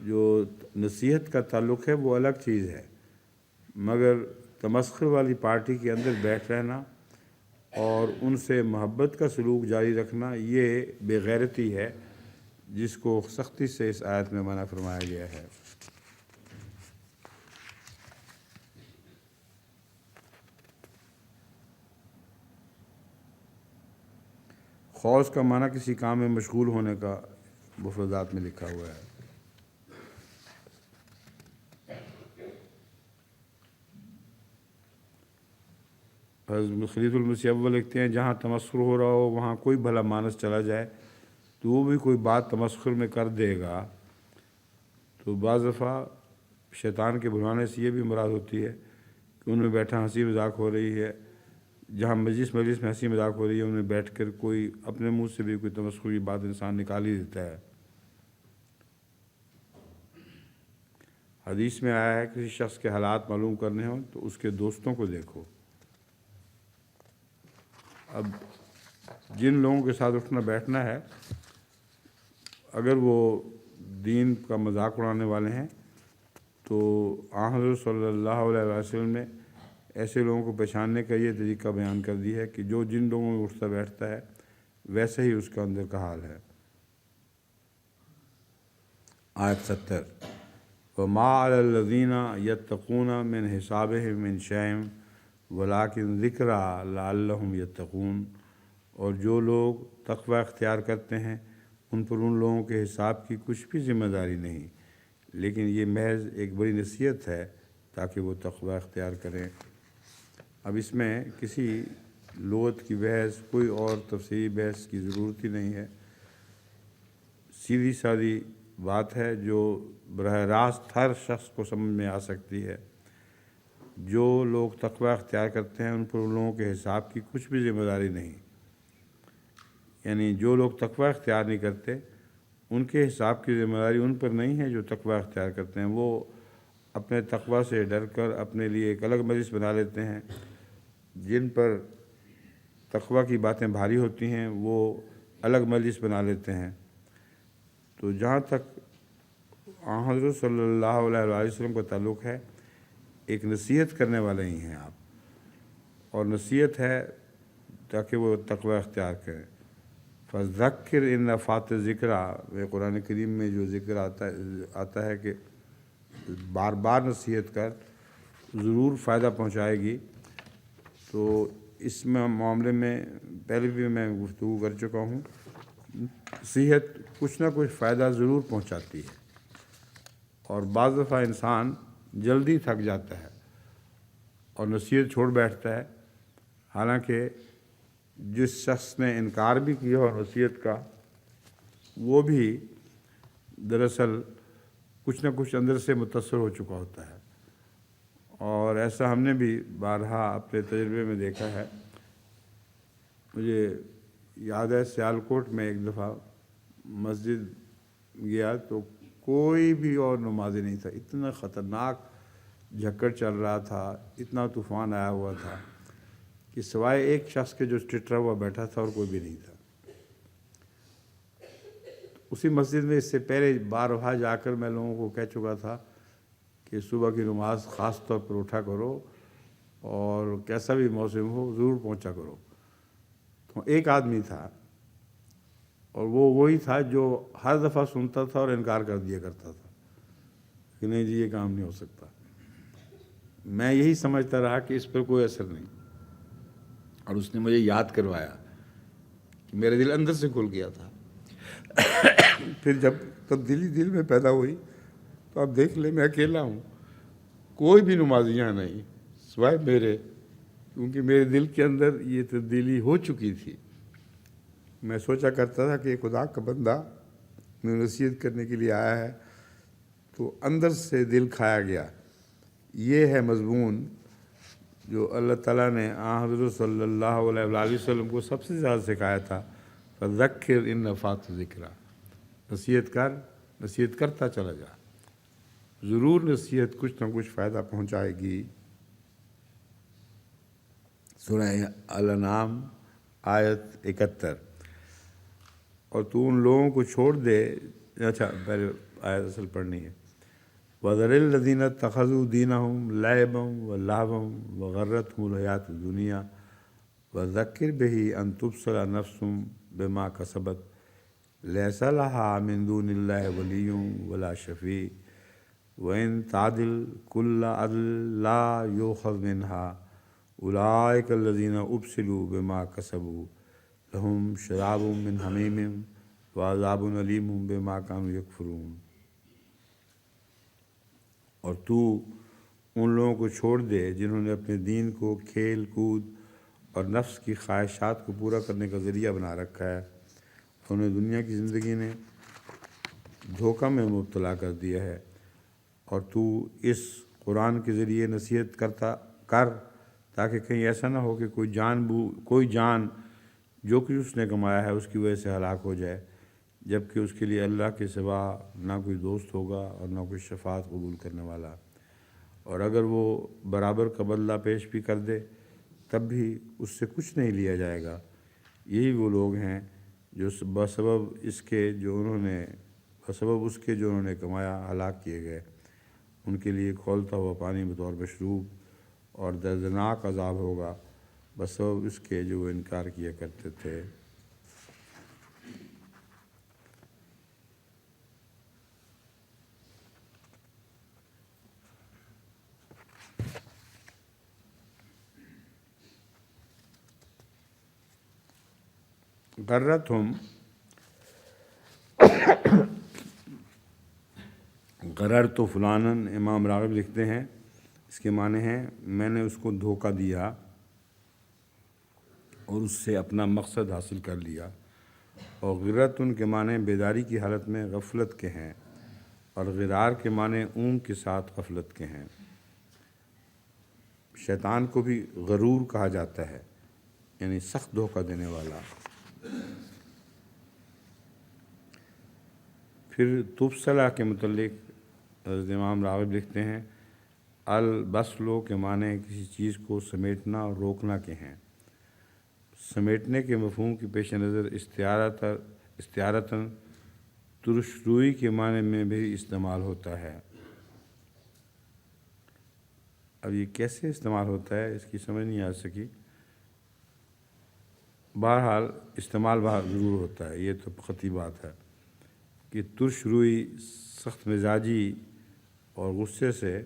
جو نصیحت کا تعلق ہے وہ الگ چیز ہے، مگر تمسخر والی پارٹی کے اندر بیٹھ رہنا اور ان سے محبت کا سلوک جاری رکھنا یہ بے غیرتی ہے، جس کو سختی سے اس آیت میں منع فرمایا گیا ہے۔ خوض کا معنی کسی کام میں مشغول ہونے کا مفردات میں لکھا ہوا ہے۔ حضرت خلیفۃ المسیح اول لکھتے ہیں جہاں تمسخر ہو رہا ہو وہاں کوئی بھلا مانس چلا جائے تو وہ بھی کوئی بات تمسخر میں کر دے گا، تو بعض دفعہ شیطان کے بلانے سے یہ بھی مراد ہوتی ہے کہ ان میں بیٹھا ہنسی مذاق ہو رہی ہے، جہاں مجلس میں ہنسی مذاق ہو رہی ہے ان میں بیٹھ کر کوئی اپنے منہ سے بھی کوئی تمسخر کی بات انسان نکال ہی دیتا ہے۔ حدیث میں آیا ہے کسی شخص کے حالات معلوم کرنے ہوں تو اس کے دوستوں کو دیکھو۔ اب جن لوگوں کے ساتھ اٹھنا بیٹھنا ہے اگر وہ دین کا مذاق اڑانے والے ہیں تو حضرت صلی اللہ علیہ وسلم نے ایسے لوگوں کو پہچاننے کا یہ طریقہ بیان کر دی ہے کہ جو جن لوگوں میں اٹھتا بیٹھتا ہے ویسے ہی اس کا اندر کا حال ہے۔ آیت 70 وَمَا عَلَى الَّذِينَ يَتَّقُونَ مِنْ حِسَابِهِمْ مِنْ شَيْءٍ وَلَٰكِنْ ذِكْرَىٰ لَعَلَّهُمْ يَتَّقُونَ، اور جو لوگ تقوی اختیار کرتے ہیں ان پر ان لوگوں کے حساب کی کچھ بھی ذمہ داری نہیں، لیکن یہ محض ایک بڑی نصیحت ہے تاکہ وہ تقوی اختیار کریں۔ اب اس میں کسی لغت کی بحث کوئی اور تفصیلی بحث کی ضرورت ہی نہیں ہے، سیدھی سادی بات ہے جو براہ راست ہر شخص کو سمجھ میں آ سکتی ہے۔ جو لوگ تقوی اختیار کرتے ہیں ان پر ان لوگوں کے حساب کی کچھ بھی ذمہ داری نہیں، یعنی جو لوگ تقوی اختیار نہیں کرتے ان کے حساب کی ذمہ داری ان پر نہیں ہے جو تقوی اختیار کرتے ہیں۔ وہ اپنے تقوی سے ڈر کر اپنے لیے ایک الگ مجلس بنا لیتے ہیں، جن پر تقوی کی باتیں بھاری ہوتی ہیں وہ الگ مجلس بنا لیتے ہیں۔ تو جہاں تک حضرت صلی اللہ علیہ وسلم کا تعلق ہے ایک نصیحت کرنے والے ہی ہیں آپ، اور نصیحت ہے تاکہ وہ تقوی اختیار کریں۔ فذکر ان نفعت الذکریٰ، قرآن کریم میں جو ذکر آتا ہے کہ بار بار نصیحت کر ضرور فائدہ پہنچائے گی، تو اس میں معاملے میں پہلے بھی میں گفتگو کر چکا ہوں، نصیحت کچھ نہ کچھ فائدہ ضرور پہنچاتی ہے، اور بعض دفعہ انسان جلدی تھک جاتا ہے اور نصیحت چھوڑ بیٹھتا ہے، حالانکہ جس شخص نے انکار بھی کیا اور نصیحت کا وہ بھی دراصل کچھ نہ کچھ اندر سے متاثر ہو چکا ہوتا ہے۔ اور ایسا ہم نے بھی بارہا اپنے تجربے میں دیکھا ہے۔ مجھے یاد ہے سیالکوٹ میں ایک دفعہ مسجد گیا تو کوئی بھی اور نمازی نہیں تھا، اتنا خطرناک جھکڑ چل رہا تھا، اتنا طوفان آیا ہوا تھا کہ سوائے ایک شخص کے جو ٹٹرا ہوا بیٹھا تھا اور کوئی بھی نہیں تھا۔ اسی مسجد میں اس سے پہلے بارہا جا کر میں لوگوں کو کہہ چکا تھا کہ صبح کی نماز خاص طور پر اٹھا کرو اور کیسا بھی موسم ہو ضرور پہنچا کرو۔ تو ایک آدمی تھا اور وہ وہی تھا جو ہر دفعہ سنتا تھا اور انکار کر دیا کرتا تھا کہ نہیں جی یہ کام نہیں ہو سکتا۔ میں یہی سمجھتا رہا کہ اس پر کوئی اثر نہیں، اور اس نے مجھے یاد کروایا کہ میرے دل اندر سے کھل گیا تھا۔ پھر جب تبدیلی دل میں پیدا ہوئی تو اب دیکھ لیں میں اکیلا ہوں، کوئی بھی نمازی یہاں نہیں سوائے میرے، کیونکہ میرے دل کے اندر یہ تبدیلی ہو چکی تھی۔ میں سوچا کرتا تھا کہ خدا کا بندہ میں نصیحت کرنے کے لیے آیا ہے، تو اندر سے دل کھایا گیا۔ یہ ہے مضمون جو اللہ تعالیٰ نے حضرت صلی اللہ علیہ وآلہ وسلم کو سب سے زیادہ سکھایا تھا، فذکر ان نفعت ذکرہ، نصیحت کرتا چلا جا، ضرور نصیحت کچھ نہ کچھ فائدہ پہنچائے گی۔ سورہ الانعام آیت 71۔ اور تو ان لوگوں کو چھوڑ دے، اچھا پہلے آیت اصل پڑھنی ہے، وَذَرِ الَّذِينَ اتَّخَذُوا دِينَهُمْ لَعِبًا وَلَهْوًا وَغَرَّتْهُمُ الْحَيَاةُ الدُّنْيَا وَذَكِّرْ بِهِ أَن تُبْصَرَ نَفْسٌ بِمَا كَسَبَتْ لَيْسَ لَهَا مِن دُونِ اللَّهِ وَلِيٌّ وَلَا شَفِيعٌ وَإِن تَعْدِلْ كُلَّ عَدْلٍ لَا يُؤْخَذْ مِنْهَا أُولَٰئِكَ الَّذِينَ أُبْسِلُوا بِمَا كَسَبُوا لَهُمْ شَرَابٌ مِّنْ حَمِيمٍ وَعَذَابٌ أَلِيمٌ بِمَا كَانُوا يَكْفُرُونَ۔ اور تو ان لوگوں کو چھوڑ دے جنہوں نے اپنے دین کو کھیل کود اور نفس کی خواہشات کو پورا کرنے کا ذریعہ بنا رکھا ہے، انہیں دنیا کی زندگی نے دھوکہ میں مبتلا کر دیا ہے۔ اور تو اس قرآن کے ذریعے نصیحت کر تاکہ کہیں ایسا نہ ہو کہ کوئی جان جو کچھ اس نے کمایا ہے اس کی وجہ سے ہلاک ہو جائے، جبکہ اس کے لیے اللہ کے سوا نہ کوئی دوست ہوگا اور نہ کوئی شفاعت قبول کرنے والا، اور اگر وہ برابر کا بدلہ پیش بھی کر دے تب بھی اس سے کچھ نہیں لیا جائے گا۔ یہی وہ لوگ ہیں جو بسبب اس کے جو انہوں نے کمایا ہلاک کیے گئے۔ ان کے لیے کھولتا ہوا پانی بطور مشروب اور دردناک عذاب ہوگا بسبب اس کے جو وہ انکار کیا کرتے تھے۔ غرر تو فلانن، امام راغب لکھتے ہیں اس کے معنی ہیں میں نے اس کو دھوکہ دیا اور اس سے اپنا مقصد حاصل کر لیا۔ اور غرتن کے معنی بیداری کی حالت میں غفلت کے ہیں، اور غرار کے معنی اونگ کے ساتھ غفلت کے ہیں۔ شیطان کو بھی غرور کہا جاتا ہے، یعنی سخت دھوکہ دینے والا۔ پھر تبصلہ کے متعلق حضرت امام راغب لکھتے ہیں البسلو کے معنی کسی چیز کو سمیٹنا اور روکنا کے ہیں۔ سمیٹنے کے مفہوم کے پیش نظر استعارتاً ترش روئی کے معنی میں بھی استعمال ہوتا ہے۔ اب یہ کیسے استعمال ہوتا ہے اس کی سمجھ نہیں آ سکی، بہرحال استعمال ضرور ہوتا ہے، یہ تو قطعی بات ہے کہ ترش روئی سخت مزاجی اور غصے سے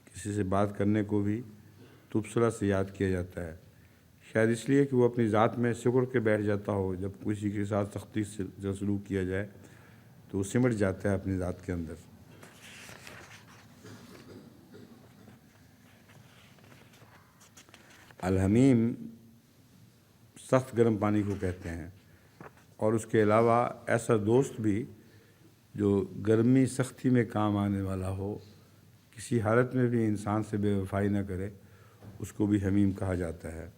کسی سے بات کرنے کو بھی تبصرہ سے یاد کیا جاتا ہے، شاید اس لیے کہ وہ اپنی ذات میں سکڑ کے بیٹھ جاتا ہو۔ جب کسی کے ساتھ سختی سے سلوک کیا جائے تو وہ سمٹ جاتا ہے اپنی ذات کے اندر۔ الحمیم سخت گرم پانی کو کہتے ہیں، اور اس کے علاوہ ایسا دوست بھی جو گرمی سختی میں کام آنے والا ہو، کسی حالت میں بھی انسان سے بے وفائی نہ کرے، اس کو بھی حمیم کہا جاتا ہے۔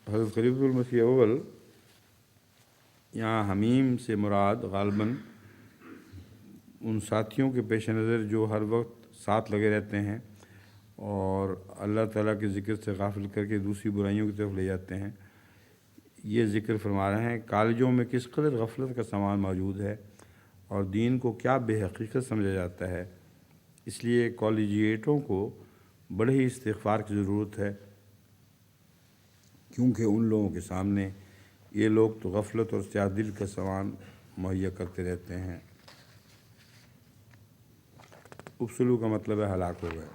حضرت خلیفۃ المسیح اول یہاں حمیم سے مراد غالباً ان ساتھیوں کے پیش نظر جو ہر وقت ساتھ لگے رہتے ہیں اور اللہ تعالیٰ کے ذکر سے غافل کر کے دوسری برائیوں کی طرف لے جاتے ہیں، یہ ذکر فرما رہے ہیں۔ کالجوں میں کس قدر غفلت کا سامان موجود ہے اور دین کو کیا بے حقیقت سمجھا جاتا ہے، اس لیے کالجیٹوں کو بڑے ہی استغفار کی ضرورت ہے، کیونکہ ان لوگوں کے سامنے یہ لوگ تو غفلت اور سیاہ دل کا سامان مہیا کرتے رہتے ہیں۔ ابسلو کا مطلب ہے ہلاک ہو گئے۔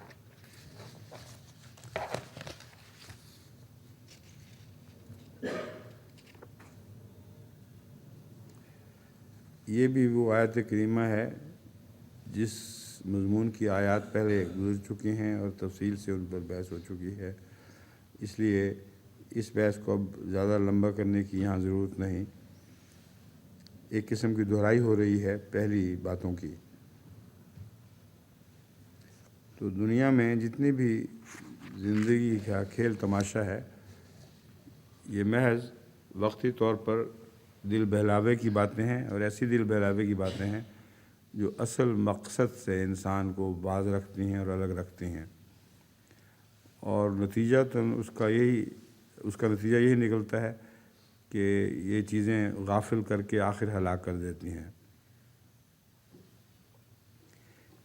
یہ بھی وہ آیت کریمہ ہے جس مضمون کی آیات پہلے گزر چکی ہیں اور تفصیل سے ان پر بحث ہو چکی ہے، اس لیے اس بحث کو اب زیادہ لمبا کرنے کی یہاں ضرورت نہیں. ایک قسم کی دہرائی ہو رہی ہے پہلی باتوں کی. تو دنیا میں جتنی بھی زندگی کا کھیل تماشا ہے یہ محض وقتی طور پر دل بہلاوے کی باتیں ہیں، اور ایسی دل بہلاوے کی باتیں ہیں جو اصل مقصد سے انسان کو باز رکھتی ہیں اور الگ رکھتی ہیں، اور نتیجتاً اس کا نتیجہ یہی نکلتا ہے کہ یہ چیزیں غافل کر کے آخر ہلاک کر دیتی ہیں.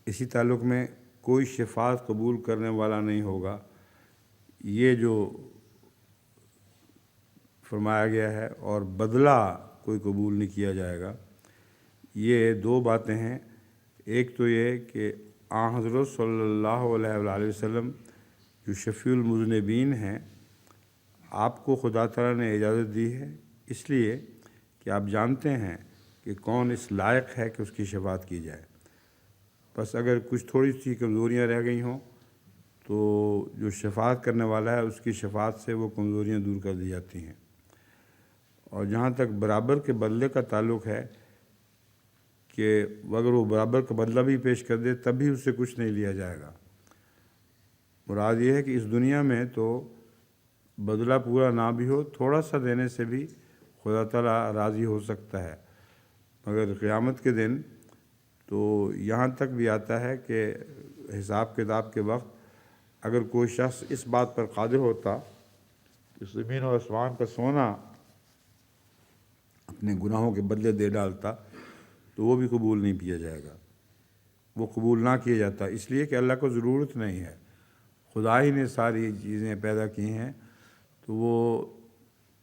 اسی تعلق میں کوئی شفاعت قبول کرنے والا نہیں ہوگا، یہ جو فرمایا گیا ہے، اور بدلہ کوئی قبول نہیں کیا جائے گا. یہ دو باتیں ہیں. ایک تو یہ کہ آن حضرت صلی اللہ علیہ وآلہ وسلم جو شفیع المذنبین ہیں، آپ کو خدا تعالیٰ نے اجازت دی ہے اس لیے کہ آپ جانتے ہیں کہ کون اس لائق ہے کہ اس کی شفاعت کی جائے. بس اگر کچھ تھوڑی سی کمزوریاں رہ گئی ہوں تو جو شفاعت کرنے والا ہے اس کی شفاعت سے وہ کمزوریاں دور کر دی جاتی ہیں. اور جہاں تک برابر کے بدلے کا تعلق ہے کہ اگر وہ برابر کا بدلہ بھی پیش کر دے تب بھی اس سے کچھ نہیں لیا جائے گا. مراد یہ ہے کہ اس دنیا میں تو بدلہ پورا نہ بھی ہو، تھوڑا سا دینے سے بھی خدا تعالیٰ راضی ہو سکتا ہے. مگر قیامت کے دن تو یہاں تک بھی آتا ہے کہ حساب کتاب کے وقت اگر کوئی شخص اس بات پر قادر ہوتا کہ زمین و آسمان کا سونا اپنے گناہوں کے بدلے دے ڈالتا تو وہ بھی قبول نہیں کیا جائے گا. وہ قبول نہ کیا جاتا اس لیے کہ اللہ کو ضرورت نہیں ہے، خدا ہی نے ساری چیزیں پیدا کی ہیں. تو وہ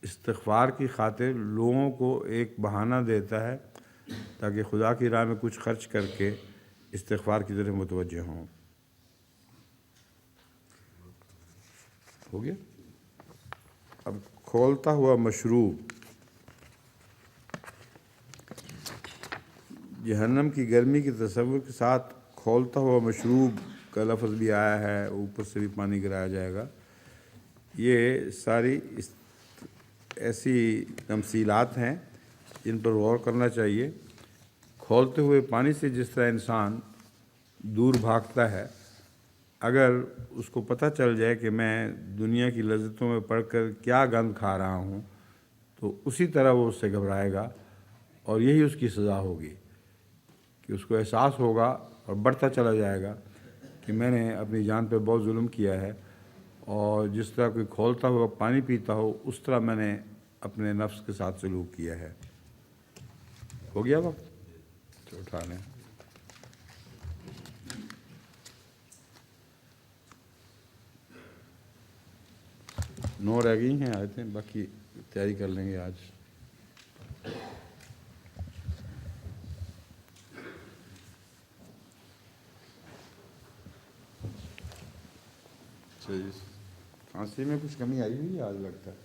استغفار کی خاطر لوگوں کو ایک بہانہ دیتا ہے تاکہ خدا کی راہ میں کچھ خرچ کر کے استغفار کی طرف متوجہ ہوں. ہو گیا؟ اب کھولتا ہوا مشروب. جہنم کی گرمی کے تصور کے ساتھ کھولتا ہوا مشروب کا لفظ بھی آیا ہے، اوپر سے بھی پانی گرایا جائے گا. یہ ساری ایسی تمثیلات ہیں جن پر غور کرنا چاہیے. کھولتے ہوئے پانی سے جس طرح انسان دور بھاگتا ہے، اگر اس کو پتہ چل جائے کہ میں دنیا کی لذتوں میں پڑ کر کیا گند کھا رہا ہوں تو اسی طرح وہ اس سے گھبرائے گا، اور یہی اس کی سزا ہوگی کہ اس کو احساس ہوگا اور بڑھتا چلا جائے گا کہ میں نے اپنی جان پہ بہت ظلم کیا ہے، اور جس طرح کوئی کھولتا ہوا پانی پیتا ہو اس طرح میں نے اپنے نفس کے ساتھ سلوک کیا ہے. ہو گیا وقت؟ تو اٹھا لیں. نو رہ گئی ہیں آیتیں، باقی تیاری کر لیں گے آج. کھانسی میں کچھ کمی آئی ہوئی ہے آج لگتا ہے.